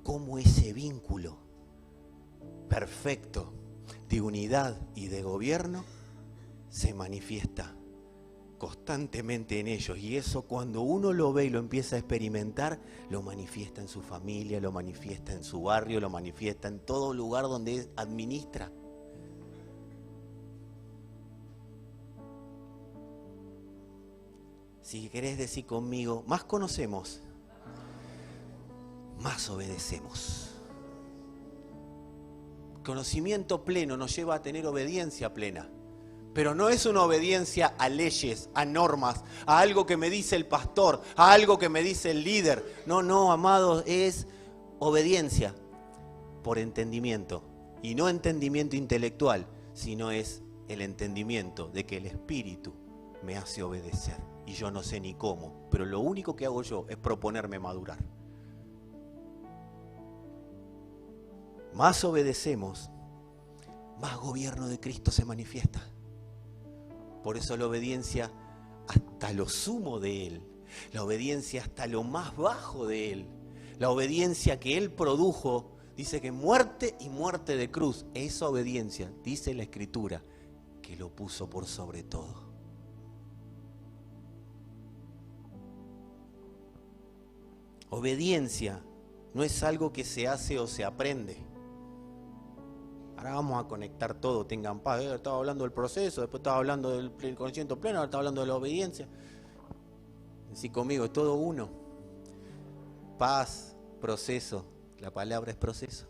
cómo ese vínculo perfecto de unidad y de gobierno se manifiesta constantemente en ellos. Y eso cuando uno lo ve y lo empieza a experimentar, lo manifiesta en su familia, lo manifiesta en su barrio, lo manifiesta en todo lugar donde administra. Si querés decir conmigo, más conocemos, más obedecemos. Conocimiento pleno nos lleva a tener obediencia plena. Pero no es una obediencia a leyes, a normas, a algo que me dice el pastor, a algo que me dice el líder. No, amados, es obediencia por entendimiento. Y no entendimiento intelectual, sino es el entendimiento de que el Espíritu me hace obedecer. Y yo no sé ni cómo, pero lo único que hago yo es proponerme madurar. Más obedecemos, más gobierno de Cristo se manifiesta. Por eso la obediencia hasta lo sumo de Él, la obediencia hasta lo más bajo de Él, la obediencia que Él produjo, dice que muerte y muerte de cruz, esa obediencia, dice la Escritura, que lo puso por sobre todo. Obediencia no es algo que se hace o se aprende. Ahora vamos a conectar todo, tengan paz. Estaba hablando del proceso, después estaba hablando del conocimiento pleno, ahora estaba hablando de la obediencia. Así conmigo, es todo uno. Paz, proceso, la palabra es proceso.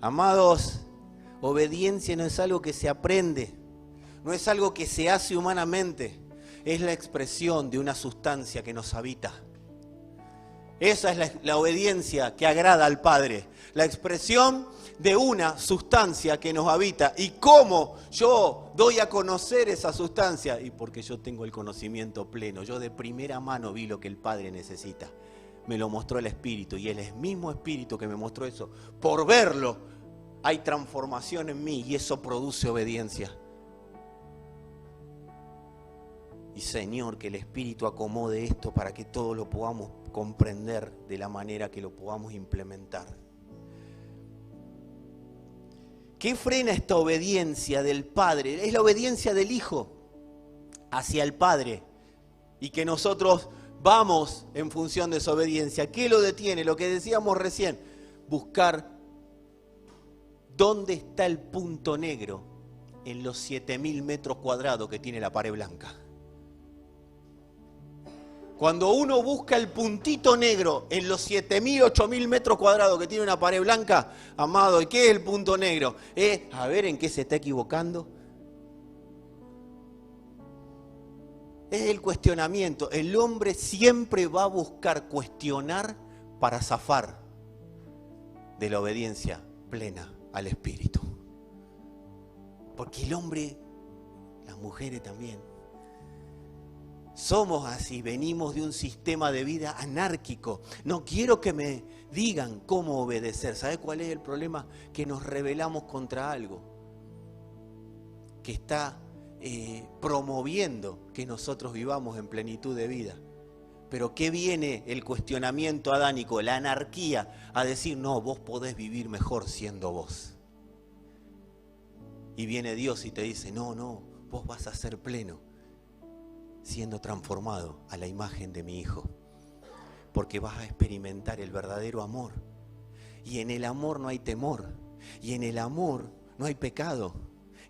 Amados, obediencia no es algo que se aprende, no es algo que se hace humanamente, es la expresión de una sustancia que nos habita. Esa es la obediencia que agrada al Padre. La expresión de una sustancia que nos habita. ¿Y cómo yo doy a conocer esa sustancia? Y porque yo tengo el conocimiento pleno. Yo de primera mano vi lo que el Padre necesita. Me lo mostró el Espíritu. Y el mismo Espíritu que me mostró eso, por verlo, hay transformación en mí. Y eso produce obediencia. Y Señor, que el Espíritu acomode esto para que todo lo podamos comprender de la manera que lo podamos implementar. ¿Qué frena esta obediencia del Padre? Es la obediencia del Hijo hacia el Padre. Y que nosotros vamos en función de esa obediencia. ¿Qué lo detiene? Lo que decíamos recién. Buscar dónde está el punto negro en los 7.000 metros cuadrados que tiene la pared blanca. Cuando uno busca el puntito negro en los 7.000, 8.000 metros cuadrados que tiene una pared blanca, amado, ¿y qué es el punto negro? A ver en qué se está equivocando. Es el cuestionamiento. El hombre siempre va a buscar cuestionar para zafar de la obediencia plena al Espíritu. Porque el hombre, las mujeres también, somos así, venimos de un sistema de vida anárquico. No quiero que me digan cómo obedecer. ¿Sabe cuál es el problema? Que nos rebelamos contra algo que está promoviendo que nosotros vivamos en plenitud de vida. Pero ¿qué viene el cuestionamiento adánico, la anarquía, a decir, no, vos podés vivir mejor siendo vos? Y viene Dios y te dice, no, vos vas a ser pleno, siendo transformado a la imagen de mi Hijo, porque vas a experimentar el verdadero amor, y en el amor no hay temor, y en el amor no hay pecado,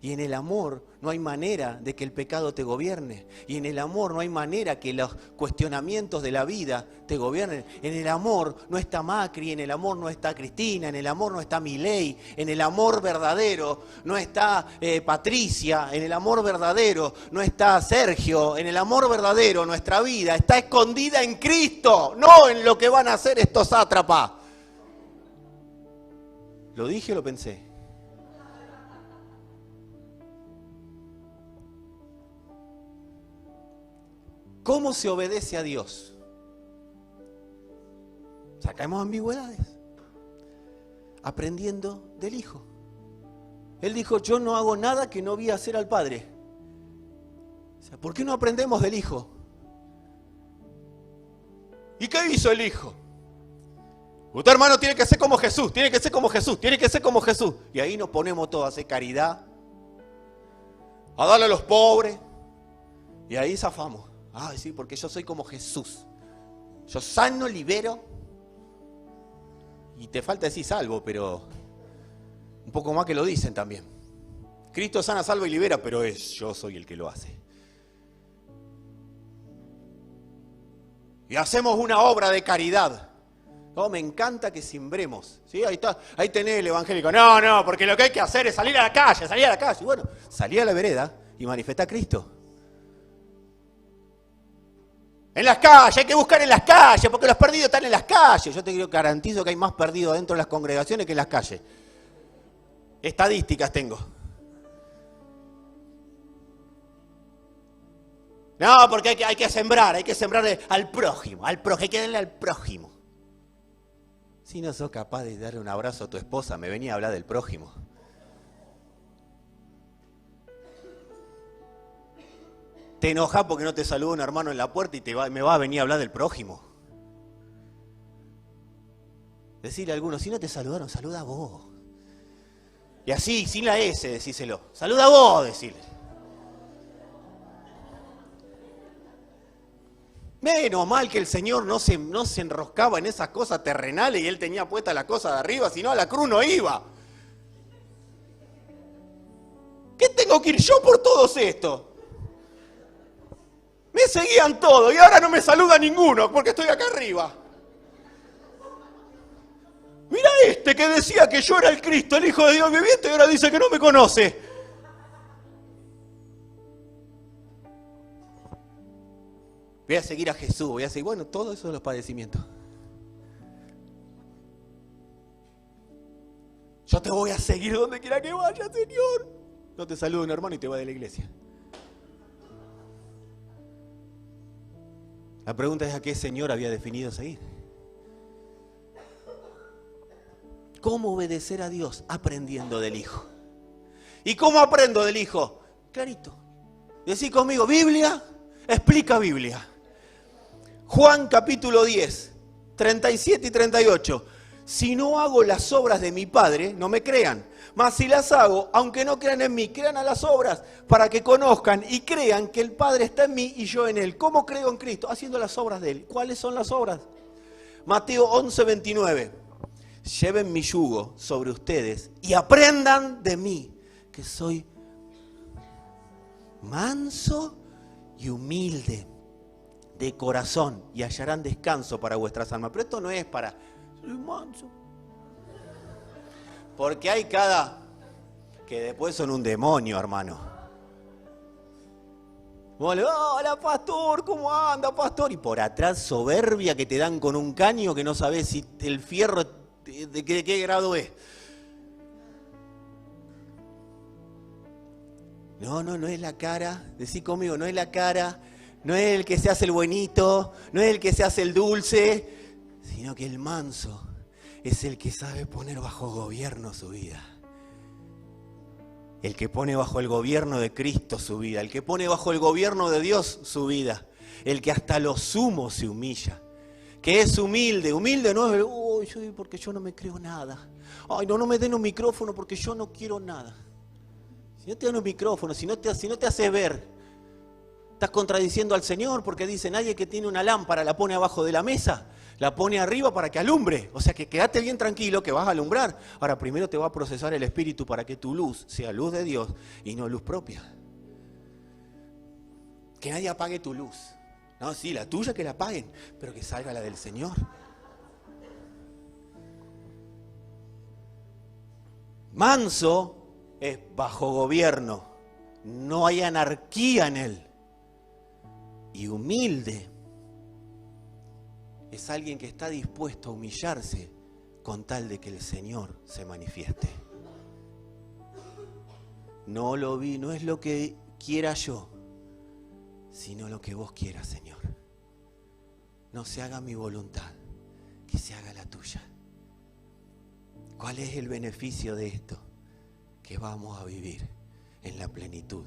y en el amor no hay manera de que el pecado te gobierne, y en el amor no hay manera que los cuestionamientos de la vida te gobiernen. En el amor no está Macri, en el amor no está Cristina, en el amor no está Milei, en el amor verdadero no está Patricia, en el amor verdadero no está Sergio, en el amor verdadero nuestra vida está escondida en Cristo, no en lo que van a hacer estos sátrapas. ¿Lo dije o lo pensé? ¿Cómo se obedece a Dios? Sacamos ambigüedades. Aprendiendo del Hijo. Él dijo, yo no hago nada que no vi hacer al Padre. O sea, ¿por qué no aprendemos del Hijo? ¿Y qué hizo el Hijo? Usted, hermano, tiene que ser como Jesús, tiene que ser como Jesús, tiene que ser como Jesús. Y ahí nos ponemos todos a hacer caridad, a darle a los pobres. Y ahí zafamos. Ay, sí, porque yo soy como Jesús. Yo sano, libero. Y te falta decir salvo, pero un poco más que lo dicen también. Cristo sana, salva y libera, pero yo soy el que lo hace. Y hacemos una obra de caridad. No, me encanta que simbremos. ¿Sí? Ahí está, ahí tenés el evangélico. No, porque lo que hay que hacer es salir a la calle, salir a la calle. Y bueno, salí a la vereda y manifestar a Cristo. En las calles, hay que buscar en las calles, porque los perdidos están en las calles. Yo te garantizo que hay más perdidos dentro de las congregaciones que en las calles. Estadísticas tengo. No, porque hay que sembrarle al prójimo, hay que darle al prójimo. Si no sos capaz de darle un abrazo a tu esposa, me venía a hablar del prójimo. Te enojas porque no te saluda un hermano en la puerta y me va a venir a hablar del prójimo. Decirle a algunos, si no te saludaron, saluda a vos. Y así, sin la S, decíselo. Saluda a vos, decirle. Menos mal que el Señor no se enroscaba en esas cosas terrenales y Él tenía puesta la cosa de arriba, si no a la cruz no iba. ¿Qué tengo que ir yo por todos estos? Me seguían todos y ahora no me saluda ninguno porque estoy acá arriba. Mira este que decía que yo era el Cristo, el Hijo de Dios viviente, y ahora dice que no me conoce. Voy a seguir a Jesús, voy a seguir, bueno, todo eso de los padecimientos. lo voy a seguir donde quiera que vaya, Señor. No te saluda un hermano y te va de la iglesia. La pregunta es: ¿a qué Señor había definido seguir? ¿Cómo obedecer a Dios? Aprendiendo del Hijo. ¿Y cómo aprendo del Hijo? Clarito. Decí conmigo: Biblia, explica Biblia. Juan capítulo 10, 37 y 38. Si no hago las obras de mi Padre, no me crean. Mas si las hago, aunque no crean en mí, crean a las obras, para que conozcan y crean que el Padre está en mí y yo en Él. ¿Cómo creo en Cristo? Haciendo las obras de Él. ¿Cuáles son las obras? Mateo 11, 29. Lleven mi yugo sobre ustedes y aprendan de mí, que soy manso y humilde de corazón, y hallarán descanso para vuestras almas. Pero esto no es para... soy manso. Porque hay que después son un demonio, hermano. Hola, pastor, ¿cómo anda, pastor? Y por atrás soberbia que te dan con un caño que no sabes si el fierro de qué grado es. No es la cara. Decí conmigo: no es la cara, no es el que se hace el buenito, no es el que se hace el dulce, sino que el manso es el que sabe poner bajo gobierno su vida. El que pone bajo el gobierno de Cristo su vida, el que pone bajo el gobierno de Dios su vida, el que hasta lo sumo se humilla, que es humilde. Humilde no es, porque yo no me creo nada. Ay, no me den un micrófono porque yo no quiero nada. Si no te dan un micrófono, si no te haces ver, estás contradiciendo al Señor, porque dice: nadie que tiene una lámpara la pone abajo de la mesa, la pone arriba para que alumbre. O sea que quédate bien tranquilo que vas a alumbrar. Ahora primero te va a procesar el Espíritu para que tu luz sea luz de Dios y no luz propia. Que nadie apague tu luz. No, sí, la tuya que la apaguen, pero que salga la del Señor. Manso es bajo gobierno, no hay anarquía en él. Y humilde es alguien que está dispuesto a humillarse con tal de que el Señor se manifieste. No es lo que quiera yo, sino lo que vos quieras, Señor. No se haga mi voluntad, que se haga la tuya. ¿Cuál es el beneficio de esto? Que vamos a vivir en la plenitud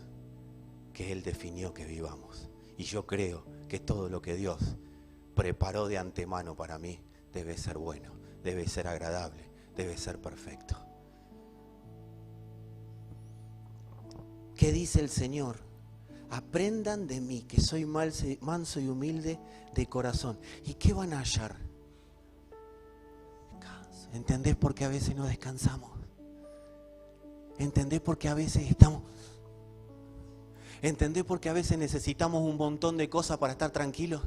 que Él definió que vivamos. Y yo creo que todo lo que Dios preparó de antemano para mí debe ser bueno, debe ser agradable, debe ser perfecto. ¿Qué dice el Señor? Aprendan de mí, que soy manso y humilde de corazón. ¿Y qué van a hallar? ¿Entendés por qué a veces no descansamos? ¿Entendés por qué a veces ¿Entendés por qué a veces necesitamos un montón de cosas para estar tranquilos?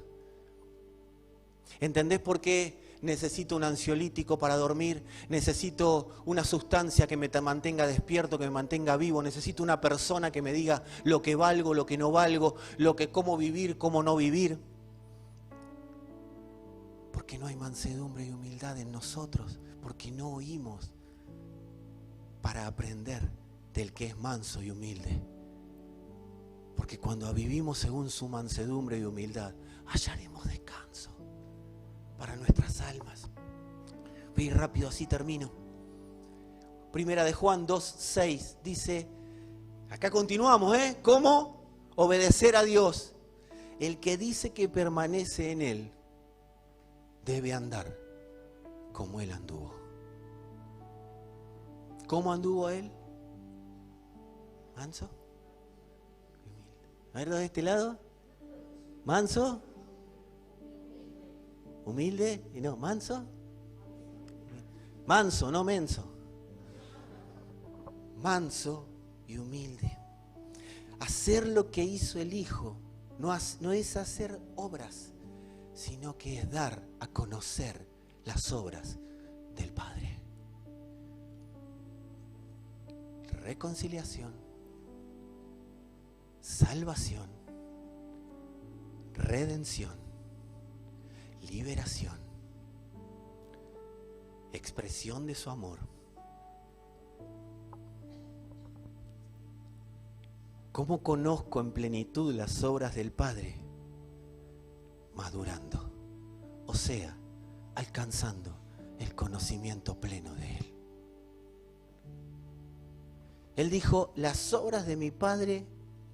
¿Entendés por qué necesito un ansiolítico para dormir? Necesito una sustancia que me mantenga despierto, que me mantenga vivo. Necesito una persona que me diga lo que valgo, lo que no valgo, cómo vivir, cómo no vivir. Porque no hay mansedumbre y humildad en nosotros, porque no oímos para aprender del que es manso y humilde. Porque cuando vivimos según su mansedumbre y humildad, hallaremos descanso para nuestras almas. Voy a ir rápido, así termino. Primera de Juan 2:6 dice, acá continuamos, ¿cómo obedecer a Dios? El que dice que permanece en Él debe andar como Él anduvo. ¿Cómo anduvo Él? Manso. A ver, de este lado. Manso. Humilde. Y no, manso. Manso, no menso. Manso y humilde. Hacer lo que hizo el Hijo no es hacer obras, sino que es dar a conocer las obras del Padre. Reconciliación, salvación, redención, liberación, expresión de su amor ¿Cómo conozco en plenitud las obras del Padre? Madurando, o sea, alcanzando el conocimiento pleno de Él. Él dijo, las obras de mi Padre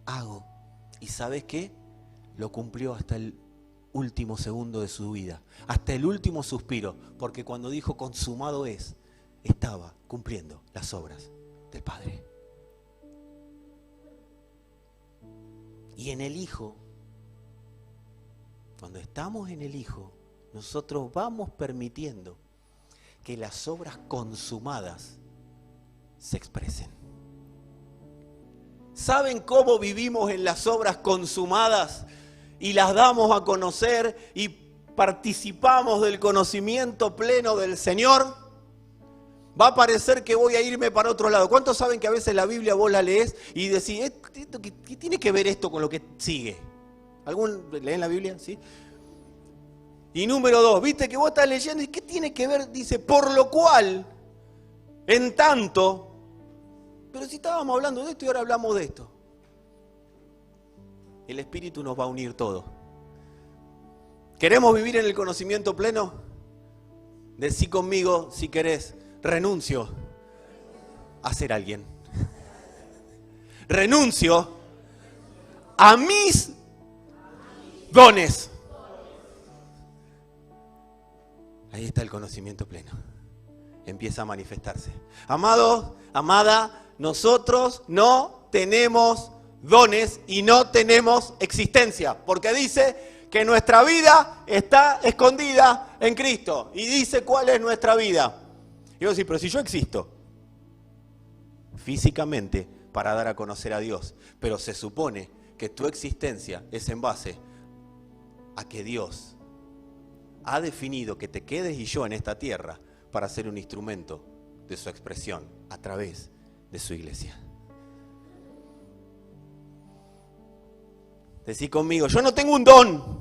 hago. ¿Y sabes qué? Lo cumplió hasta el último segundo de su vida, hasta el último suspiro, porque cuando dijo consumado es, estaba cumpliendo las obras del Padre. Y en el Hijo, cuando estamos en el Hijo, nosotros vamos permitiendo que las obras consumadas se expresen. ¿Saben cómo vivimos en las obras consumadas y las damos a conocer y participamos del conocimiento pleno del Señor? Va a parecer que voy a irme para otro lado. ¿Cuántos saben que a veces la Biblia vos la lees y decís, ¿qué tiene que ver esto con lo que sigue? ¿Algún leen la Biblia? ¿Sí? Y número 2, viste que vos estás leyendo y ¿qué tiene que ver? Dice, por lo cual, en tanto, pero si estábamos hablando de esto y ahora hablamos de esto. El Espíritu nos va a unir todo. ¿Queremos vivir en el conocimiento pleno? Decí conmigo, si querés, renuncio a ser alguien. Renuncio a mis dones. Ahí está el conocimiento pleno. Empieza a manifestarse. Amados, amada, nosotros no tenemos dones y no tenemos existencia, porque dice que nuestra vida está escondida en Cristo. Y dice cuál es nuestra vida. Y yo decir, pero si yo existo físicamente para dar a conocer a Dios, pero se supone que tu existencia es en base a que Dios ha definido que te quedes y yo en esta tierra para ser un instrumento de su expresión a través de su iglesia. Decí conmigo, yo no tengo un don,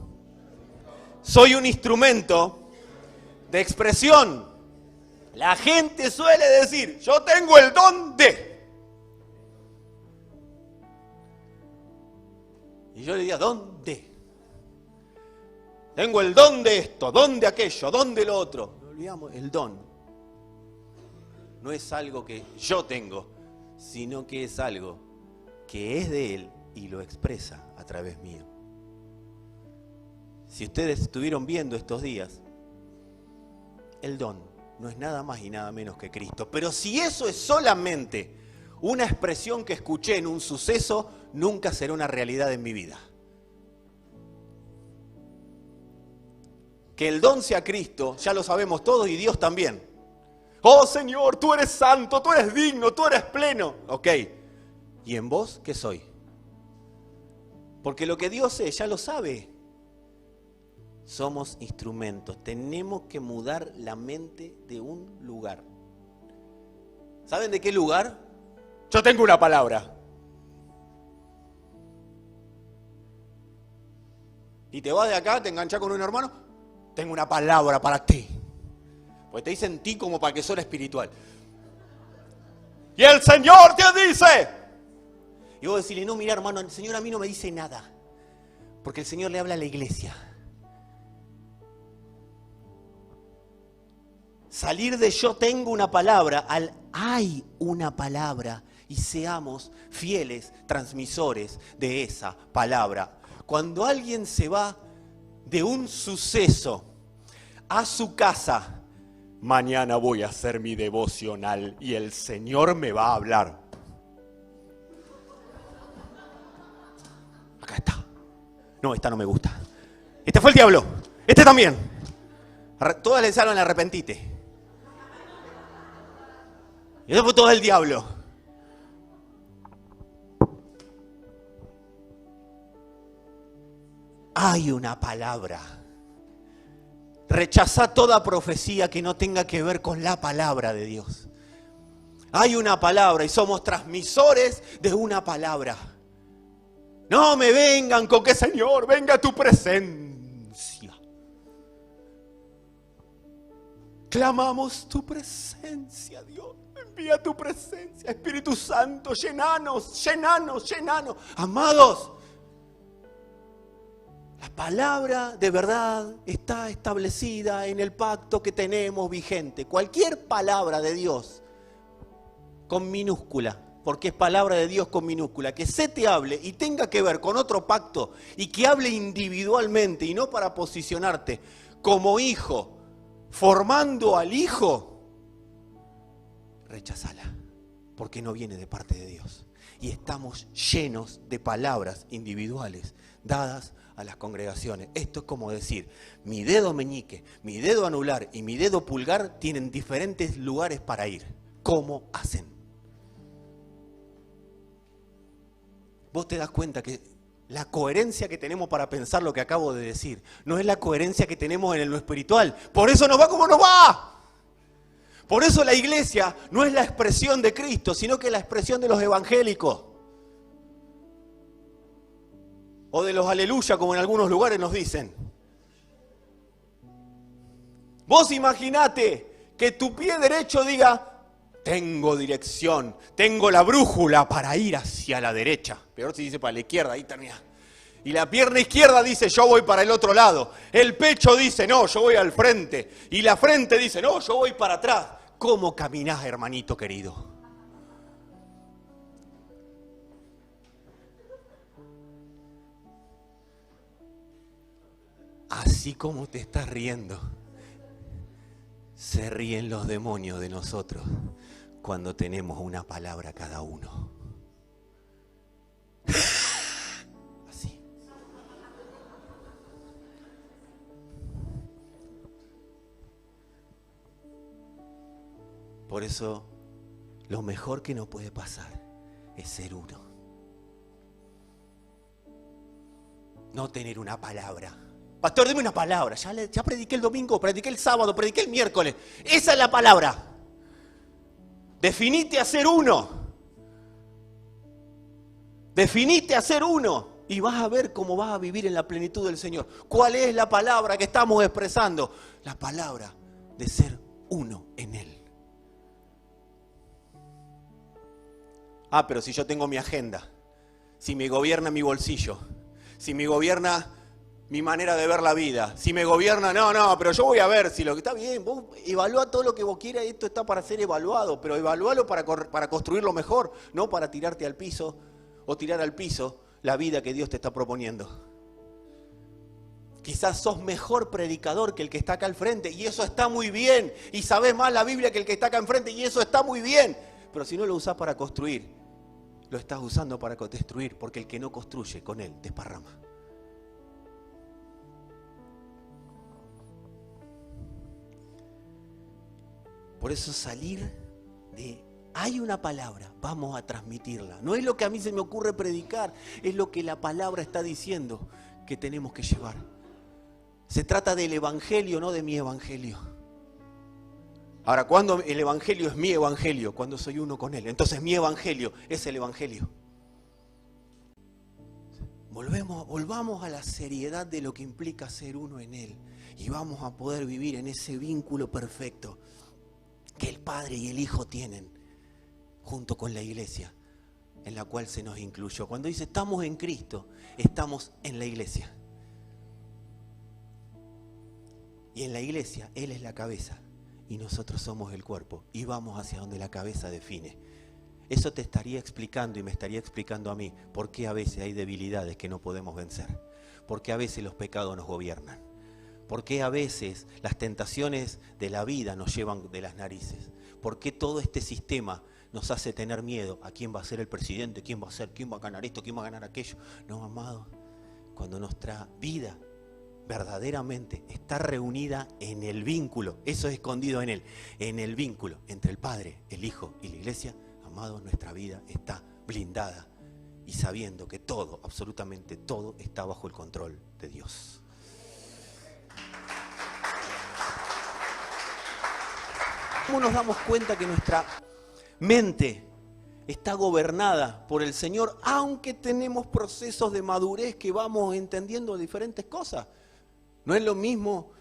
soy un instrumento de expresión. La gente suele decir, yo tengo el don de. Y yo le diría, ¿dónde? Tengo el don de esto, don de aquello, don de lo otro. No olvidamos, el don no es algo que yo tengo, sino que es algo que es de Él y lo expresa a través mío. Si ustedes estuvieron viendo estos días, el don no es nada más y nada menos que Cristo. Pero si eso es solamente una expresión que escuché en un suceso, nunca será una realidad en mi vida. Que el don sea Cristo, ya lo sabemos todos y Dios también. Oh Señor, tú eres santo, tú eres digno, tú eres pleno. Ok, ¿y en vos qué soy? Porque lo que Dios es, ya lo sabe. Somos instrumentos, tenemos que mudar la mente de un lugar. ¿Saben de qué lugar? Yo tengo una palabra. Y te vas de acá, te enganchás con un hermano, tengo una palabra para ti. Porque te dicen ti como para que sos espiritual. Y el Señor te dice. Y vos decirle, no, mira hermano, el Señor a mí no me dice nada. Porque el Señor le habla a la iglesia. Salir de yo tengo una palabra al hay una palabra y seamos fieles transmisores de esa palabra. Cuando alguien se va de un suceso a su casa, mañana voy a hacer mi devocional y el Señor me va a hablar. Acá está. No, esta no me gusta. Este fue el diablo. Este también. Todas le salvan arrepentite. Y después todo el diablo. Hay una palabra. Rechazá toda profecía que no tenga que ver con la palabra de Dios. Hay una palabra y somos transmisores de una palabra. No me vengan con que Señor, venga tu presencia. Clamamos tu presencia, Dios. Envía tu presencia, Espíritu Santo, llenanos, llenanos, llenanos. Amados, la palabra de verdad está establecida en el pacto que tenemos vigente. Cualquier palabra de Dios con minúscula, porque es palabra de Dios con minúscula, que se te hable y tenga que ver con otro pacto y que hable individualmente y no para posicionarte como hijo, formando al hijo, recházala, porque no viene de parte de Dios. Y estamos llenos de palabras individuales dadas a las congregaciones. Esto es como decir, mi dedo meñique, mi dedo anular y mi dedo pulgar tienen diferentes lugares para ir. ¿Cómo hacen? Vos te das cuenta que la coherencia que tenemos para pensar lo que acabo de decir no es la coherencia que tenemos en lo espiritual. Por eso nos va como nos va. Por eso la iglesia no es la expresión de Cristo, sino que es la expresión de los evangélicos. O de los aleluya, como en algunos lugares nos dicen. Vos imaginate que tu pie derecho diga, tengo dirección, tengo la brújula para ir hacia la derecha. Peor si dice para la izquierda, ahí termina. Y la pierna izquierda dice, yo voy para el otro lado. El pecho dice, no, yo voy al frente. Y la frente dice, no, yo voy para atrás. ¿Cómo caminás, hermanito querido? Así como te estás riendo, se ríen los demonios de nosotros cuando tenemos una palabra cada uno. Así. Por eso, lo mejor que nos puede pasar es ser uno. No tener una palabra. Pastor, dime una palabra. Ya prediqué el domingo, prediqué el sábado, prediqué el miércoles. Esa es la palabra. Definite a ser uno. Definite a ser uno. Y vas a ver cómo vas a vivir en la plenitud del Señor. ¿Cuál es la palabra que estamos expresando? La palabra de ser uno en Él. Ah, pero si yo tengo mi agenda, si me gobierna mi bolsillo, si me gobierna mi manera de ver la vida, si me gobierna, no, pero yo voy a ver si lo que está bien, vos evalúa todo lo que vos quieras, esto está para ser evaluado, pero evalúalo para construirlo mejor, no para tirarte al piso o tirar al piso la vida que Dios te está proponiendo. Quizás sos mejor predicador que el que está acá al frente y eso está muy bien, y sabés más la Biblia que el que está acá enfrente y eso está muy bien, pero si no lo usás para construir, lo estás usando para destruir, porque el que no construye con él desparrama. Por eso salir de, hay una palabra, vamos a transmitirla. No es lo que a mí se me ocurre predicar, es lo que la palabra está diciendo que tenemos que llevar. Se trata del evangelio, no de mi evangelio. Ahora, cuando el evangelio es mi evangelio, cuando soy uno con él, entonces mi evangelio es el evangelio. Volvamos a la seriedad de lo que implica ser uno en él y vamos a poder vivir en ese vínculo perfecto que el Padre y el Hijo tienen junto con la iglesia en la cual se nos incluyó. Cuando dice estamos en Cristo, estamos en la iglesia. Y en la iglesia Él es la cabeza y nosotros somos el cuerpo y vamos hacia donde la cabeza define. Eso te estaría explicando y me estaría explicando a mí por qué a veces hay debilidades que no podemos vencer, por qué a veces los pecados nos gobiernan, por qué a veces las tentaciones de la vida nos llevan de las narices, por qué todo este sistema nos hace tener miedo a quién va a ser el presidente, quién va a ganar esto, quién va a ganar aquello. No, amado, cuando nuestra vida verdaderamente está reunida en el vínculo, eso es escondido en él, en el vínculo entre el Padre, el Hijo y la Iglesia, amado, nuestra vida está blindada y sabiendo que todo, absolutamente todo, está bajo el control de Dios. ¿Cómo nos damos cuenta que nuestra mente está gobernada por el Señor, aunque tenemos procesos de madurez que vamos entendiendo diferentes cosas? No es lo mismo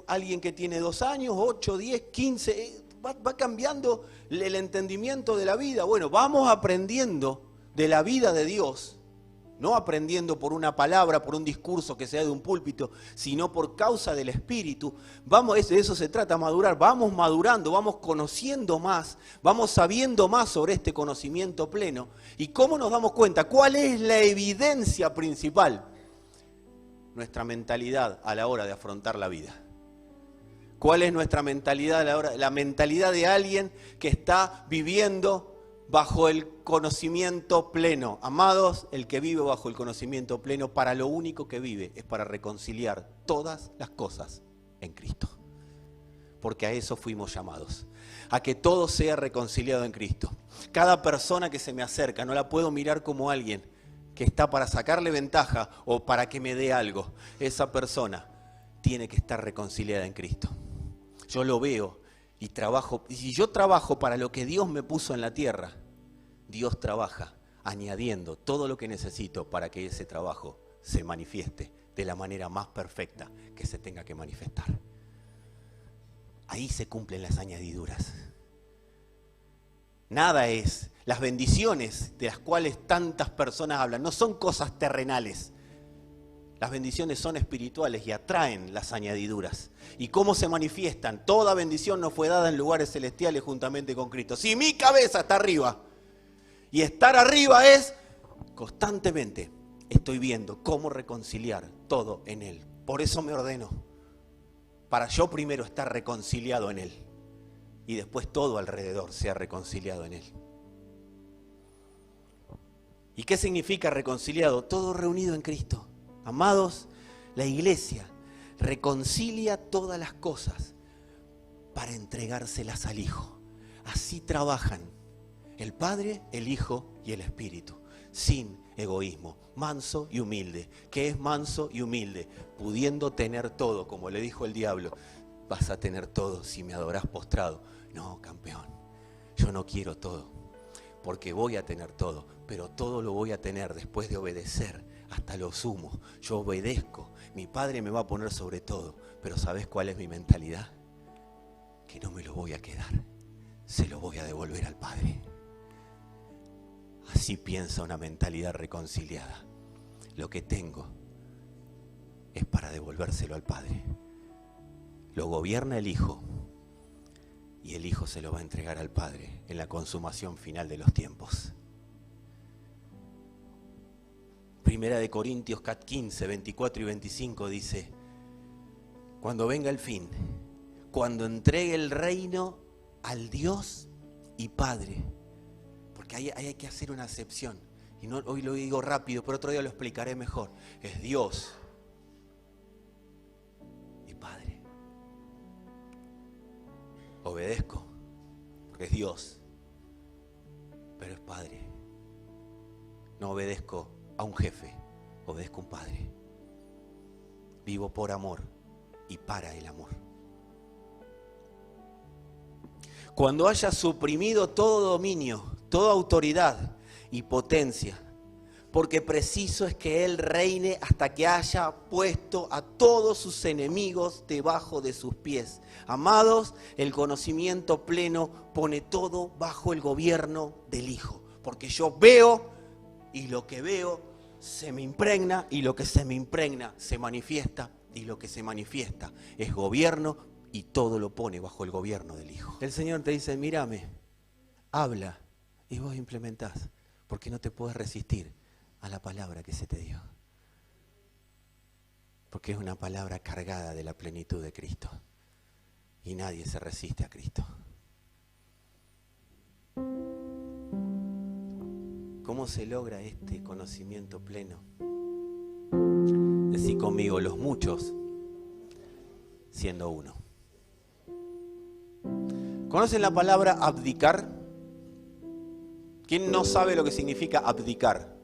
alguien que tiene 2 años, 8, 10, 15, va cambiando el entendimiento de la vida. Bueno, vamos aprendiendo de la vida de Dios, no aprendiendo por una palabra, por un discurso que sea de un púlpito, sino por causa del Espíritu. De eso se trata, madurar. Vamos madurando, vamos conociendo más, vamos sabiendo más sobre este conocimiento pleno. ¿Y cómo nos damos cuenta? ¿Cuál es la evidencia principal? Nuestra mentalidad a la hora de afrontar la vida. ¿Cuál es nuestra mentalidad a la hora? La mentalidad de alguien que está viviendo bajo el conocimiento pleno. Amados, el que vive bajo el conocimiento pleno, para lo único que vive es para reconciliar todas las cosas en Cristo. Porque a eso fuimos llamados, a que todo sea reconciliado en Cristo. Cada persona que se me acerca no la puedo mirar como alguien que está para sacarle ventaja o para que me dé algo. Esa persona tiene que estar reconciliada en Cristo. Yo lo veo y trabajo, y si yo trabajo para lo que Dios me puso en la tierra, Dios trabaja añadiendo todo lo que necesito para que ese trabajo se manifieste de la manera más perfecta que se tenga que manifestar. Ahí se cumplen las añadiduras. Nada es, las bendiciones de las cuales tantas personas hablan, no son cosas terrenales. Las bendiciones son espirituales y atraen las añadiduras. ¿Y cómo se manifiestan? Toda bendición nos fue dada en lugares celestiales juntamente con Cristo. Si mi cabeza está arriba, y estar arriba es constantemente estoy viendo cómo reconciliar todo en Él. Por eso me ordeno, para yo primero estar reconciliado en Él y después todo alrededor sea reconciliado en Él. ¿Y qué significa reconciliado? Todo reunido en Cristo. Amados, la iglesia reconcilia todas las cosas para entregárselas al Hijo. Así trabajan el Padre, el Hijo y el Espíritu, sin egoísmo, manso y humilde. ¿Qué es manso y humilde? Pudiendo tener todo, como le dijo el diablo, vas a tener todo si me adorás postrado. No, campeón, yo no quiero todo, porque voy a tener todo, pero todo lo voy a tener después de obedecer hasta lo sumo. Yo obedezco, mi Padre me va a poner sobre todo, pero ¿sabes cuál es mi mentalidad? Que no me lo voy a quedar, se lo voy a devolver al Padre. Así piensa una mentalidad reconciliada. Lo que tengo es para devolvérselo al Padre. Lo gobierna el Hijo y el Hijo se lo va a entregar al Padre en la consumación final de los tiempos. Primera de Corintios 15, 24 y 25 dice: cuando venga el fin, cuando entregue el reino al Dios y Padre. Porque ahí hay que hacer una acepción. Y no, hoy lo digo rápido, pero otro día lo explicaré mejor. Es Dios y Padre. Obedezco, porque es Dios, pero es Padre. No obedezco a un jefe, obedezco a un Padre. Vivo por amor y para el amor. Cuando haya suprimido todo dominio, toda autoridad y potencia, porque preciso es que Él reine hasta que haya puesto a todos sus enemigos debajo de sus pies. Amados, el conocimiento pleno pone todo bajo el gobierno del Hijo, porque yo veo y lo que veo se me impregna y lo que se me impregna se manifiesta y lo que se manifiesta es gobierno y todo lo pone bajo el gobierno del Hijo. El Señor te dice, mírame, habla y vos implementás, porque no te puedes resistir a la palabra que se te dio. Porque es una palabra cargada de la plenitud de Cristo. Y nadie se resiste a Cristo. ¿Cómo se logra este conocimiento pleno? Decí conmigo, los muchos siendo uno. ¿Conocen la palabra abdicar? ¿Quién no sabe lo que significa abdicar?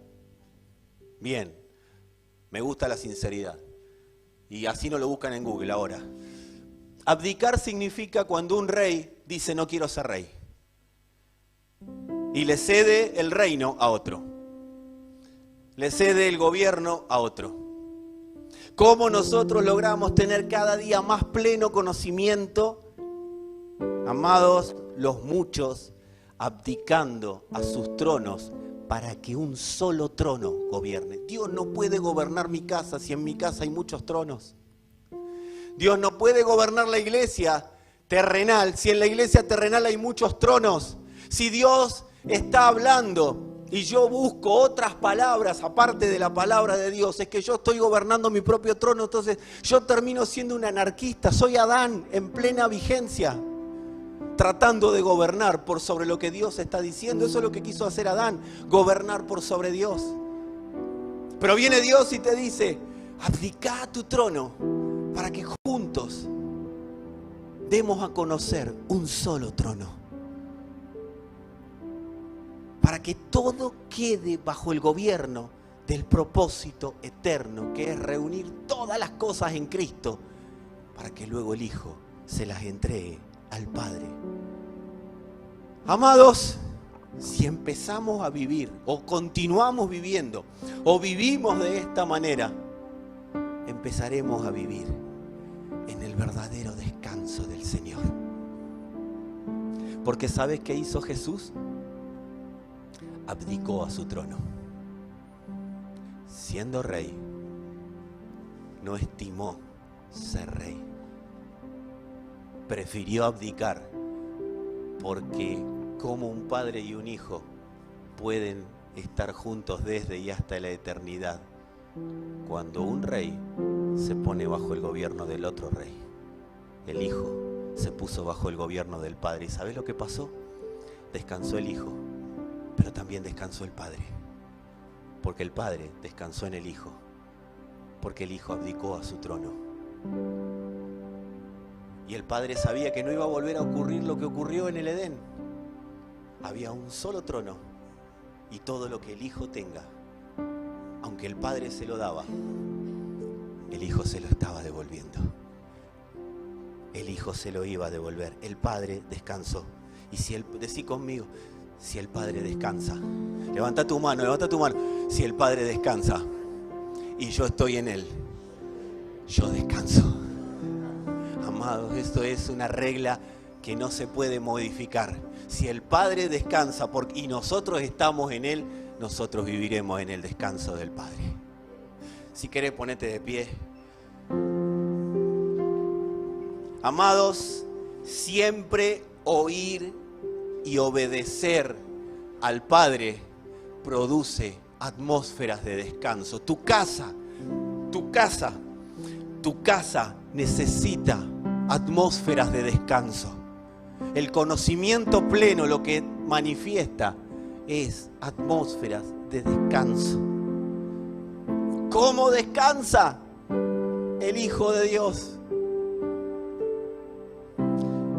Bien, me gusta la sinceridad. Y así no lo buscan en Google ahora. Abdicar significa cuando un rey dice no quiero ser rey. Y le cede el reino a otro. Le cede el gobierno a otro. ¿Cómo nosotros logramos tener cada día más pleno conocimiento Amados, los muchos abdicando a sus tronos para que un solo trono gobierne. Dios no puede gobernar mi casa si en mi casa hay muchos tronos. Dios no puede gobernar la iglesia terrenal si en la iglesia terrenal hay muchos tronos. Si Dios está hablando y yo busco otras palabras aparte de la palabra de Dios, es que yo estoy gobernando mi propio trono, entonces yo termino siendo un anarquista. Soy Adán en plena vigencia, tratando de gobernar por sobre lo que Dios está diciendo. Eso es lo que quiso hacer Adán, gobernar por sobre Dios. Pero viene Dios y te dice, abdica a tu trono para que juntos demos a conocer un solo trono. Para que todo quede bajo el gobierno del propósito eterno, que es reunir todas las cosas en Cristo, para que luego el Hijo se las entregue al Padre. Amados, si empezamos a vivir, o continuamos viviendo, o vivimos de esta manera, empezaremos a vivir en el verdadero descanso del Señor. Porque ¿sabes qué hizo Jesús? Abdicó a su trono. Siendo rey, no estimó ser rey. Prefirió abdicar, porque como un padre y un hijo pueden estar juntos desde y hasta la eternidad, cuando un rey se pone bajo el gobierno del otro rey. El hijo se puso bajo el gobierno del padre. ¿Y sabes lo que pasó? Descansó el hijo, pero también descansó el padre, porque el padre descansó en el hijo, porque el hijo abdicó a su trono. Y el padre sabía que no iba a volver a ocurrir lo que ocurrió en el Edén. Había un solo trono, y todo lo que el hijo tenga, aunque el padre se lo daba, el hijo se lo estaba devolviendo. El hijo se lo iba a devolver. El padre descansó. Y si decí conmigo, si el padre descansa, levanta tu mano. Si el padre descansa y yo estoy en él, yo descanso. Amados, esto es una regla que no se puede modificar. Si el Padre descansa y nosotros estamos en él, nosotros viviremos en el descanso del Padre. Si querés, ponete de pie. Amados, siempre oír y obedecer al Padre produce atmósferas de descanso. Tu casa necesita atmósferas de descanso. El conocimiento pleno lo que manifiesta es atmósferas de descanso. ¿Cómo descansa el Hijo de Dios?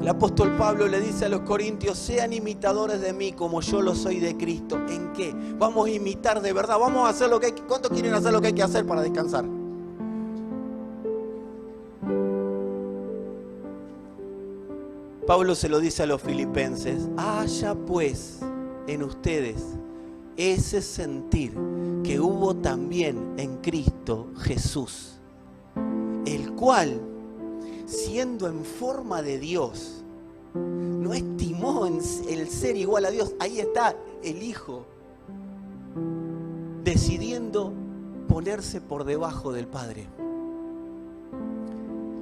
El apóstol Pablo le dice a los corintios, sean imitadores de mí como yo lo soy de Cristo. ¿En qué? Vamos a imitar de verdad, vamos a hacer lo que hay que... ¿Cuántos quieren hacer lo que hay que hacer para descansar? Pablo se lo dice a los filipenses, haya pues en ustedes ese sentir que hubo también en Cristo Jesús, el cual, siendo en forma de Dios, no estimó el ser igual a Dios. Ahí está el Hijo decidiendo ponerse por debajo del Padre,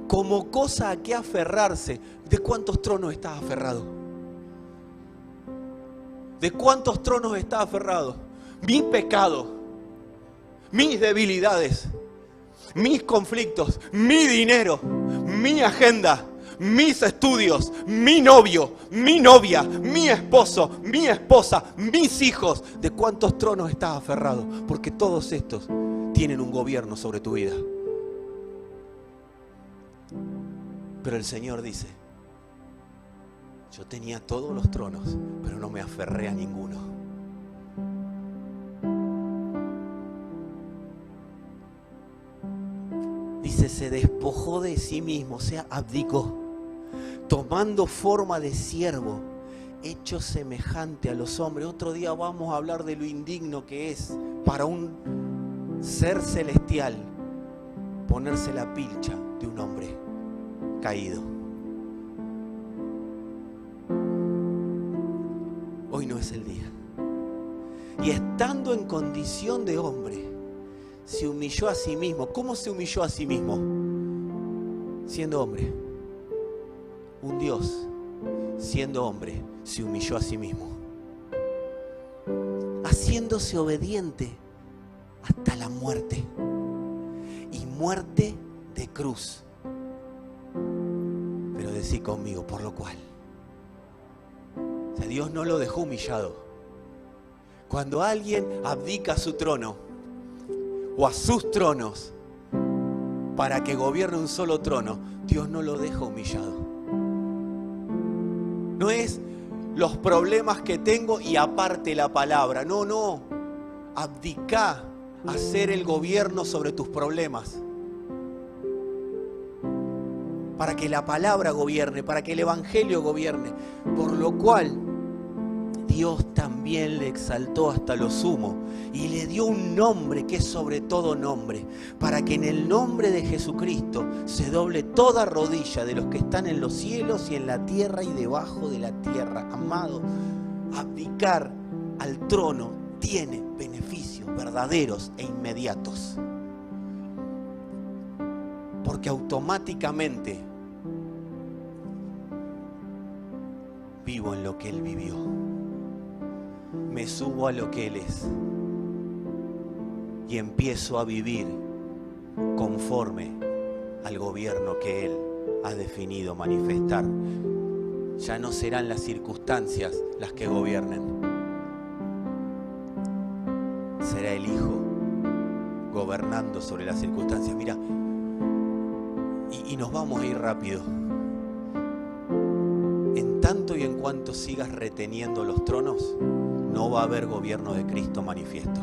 como cosa a que aferrarse. ¿De cuántos tronos estás aferrado? ¿De cuántos tronos estás aferrado? Mi pecado, mis debilidades, mis conflictos, mi dinero, mi agenda, mis estudios, mi novio, mi novia, mi esposo, mi esposa, mis hijos. ¿De cuántos tronos estás aferrado? Porque todos estos tienen un gobierno sobre tu vida. Pero el Señor dice, yo tenía todos los tronos, pero no me aferré a ninguno. Dice, se despojó de sí mismo, o sea, abdicó, tomando forma de siervo, hecho semejante a los hombres. Otro día vamos a hablar de lo indigno que es para un ser celestial ponerse la pilcha de un hombre caído. días el día. Y estando en condición de hombre, se humilló a sí mismo. ¿Cómo se humilló a sí mismo? Siendo hombre. Un Dios, siendo hombre, se humilló a sí mismo. Haciéndose obediente hasta la muerte. Y muerte de cruz. Pero decí conmigo, por lo cual. O sea, Dios no lo dejó humillado. Cuando alguien abdica a su trono o a sus tronos para que gobierne un solo trono, Dios no lo deja humillado. No es los problemas que tengo y aparte la palabra. No, no. Abdicá a hacer el gobierno sobre tus problemas. Para que la palabra gobierne, para que el evangelio gobierne. Por lo cual Dios también le exaltó hasta lo sumo y le dio un nombre que es sobre todo nombre, para que en el nombre de Jesucristo se doble toda rodilla de los que están en los cielos y en la tierra y debajo de la tierra. Amado, abdicar al trono tiene beneficios verdaderos e inmediatos, porque automáticamente vivo en lo que Él vivió. Me subo a lo que Él es y empiezo a vivir conforme al gobierno que Él ha definido manifestar. Ya no serán las circunstancias las que gobiernen. Será el Hijo gobernando sobre las circunstancias. Mira, y nos vamos a ir rápido. En tanto y en cuanto sigas reteniendo los tronos, no va a haber gobierno de Cristo manifiesto.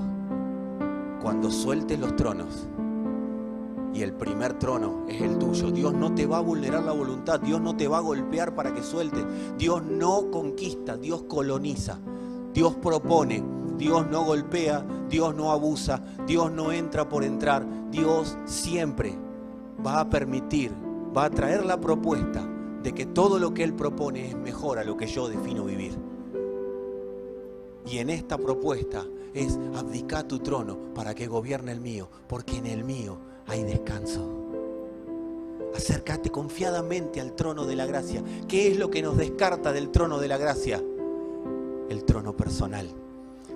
Cuando sueltes los tronos, y el primer trono es el tuyo, Dios no te va a vulnerar la voluntad, Dios no te va a golpear para que sueltes. Dios no conquista, Dios coloniza, Dios propone, Dios no golpea, Dios no abusa, Dios no entra por entrar. Dios siempre va a permitir, va a traer la propuesta de que todo lo que Él propone es mejor a lo que yo defino vivir. Y en esta propuesta es abdicar tu trono para que gobierne el mío, porque en el mío hay descanso. Acércate confiadamente al trono de la gracia. ¿Qué es lo que nos descarta del trono de la gracia? El trono personal,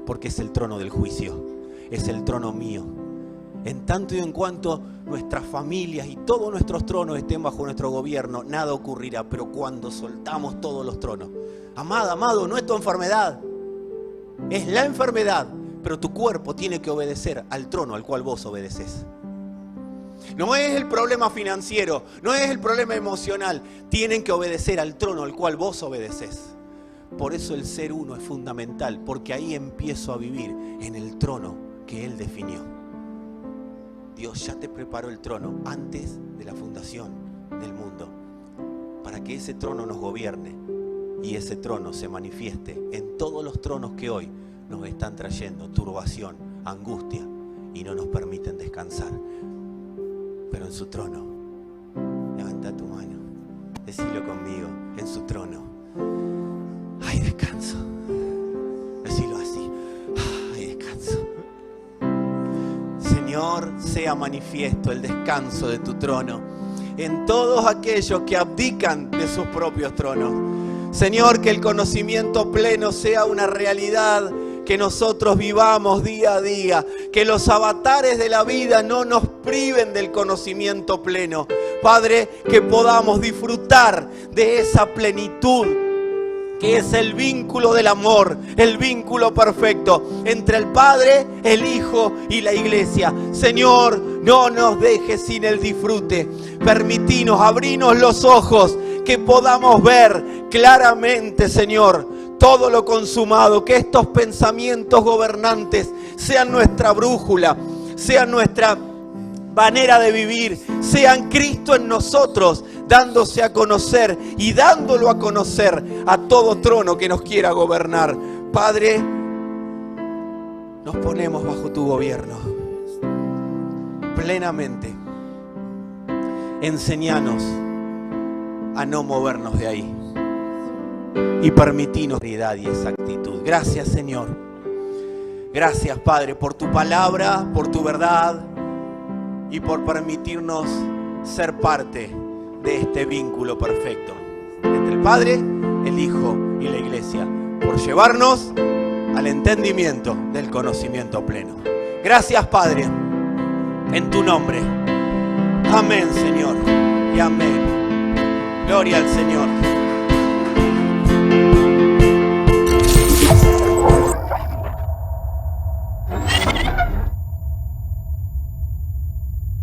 porque es el trono del juicio, es el trono mío. En tanto y en cuanto nuestras familias y todos nuestros tronos estén bajo nuestro gobierno, nada ocurrirá. Pero cuando soltamos todos los tronos, amado, no es tu enfermedad, es la enfermedad, pero tu cuerpo tiene que obedecer al trono al cual vos obedeces. No es el problema financiero, no es el problema emocional, tienen que obedecer al trono al cual vos obedeces. Por eso el ser uno es fundamental, porque ahí empiezo a vivir en el trono que Él definió. Dios ya te preparó el trono antes de la fundación del mundo, para que ese trono nos gobierne y ese trono se manifieste en todos los tronos que hoy nos están trayendo turbación, angustia y no nos permiten descansar. Pero en su trono, levanta tu mano, decilo conmigo, en su trono hay descanso. Decilo así, hay descanso. Señor, sea manifiesto el descanso de tu trono en todos aquellos que abdican de sus propios tronos. Señor, que el conocimiento pleno sea una realidad que nosotros vivamos día a día, que los avatares de la vida no nos priven del conocimiento pleno. Padre, que podamos disfrutar de esa plenitud que es el vínculo del amor, el vínculo perfecto entre el Padre, el Hijo y la Iglesia. Señor, no nos dejes sin el disfrute. Permitinos, abrinos los ojos, que podamos ver claramente, Señor, todo lo consumado, que estos pensamientos gobernantes sean nuestra brújula, sean nuestra manera de vivir, sean Cristo en nosotros, dándose a conocer y dándolo a conocer a todo trono que nos quiera gobernar. Padre, nos ponemos bajo tu gobierno plenamente. Enséñanos a no movernos de ahí. y permitinos seriedad y exactitud. Gracias, Señor. Gracias, Padre, por tu palabra, por tu verdad y por permitirnos ser parte de este vínculo perfecto entre el Padre, el Hijo y la Iglesia, por llevarnos al entendimiento del conocimiento pleno. Gracias, Padre, en tu nombre. Amén, Señor, y amén. Gloria al Señor.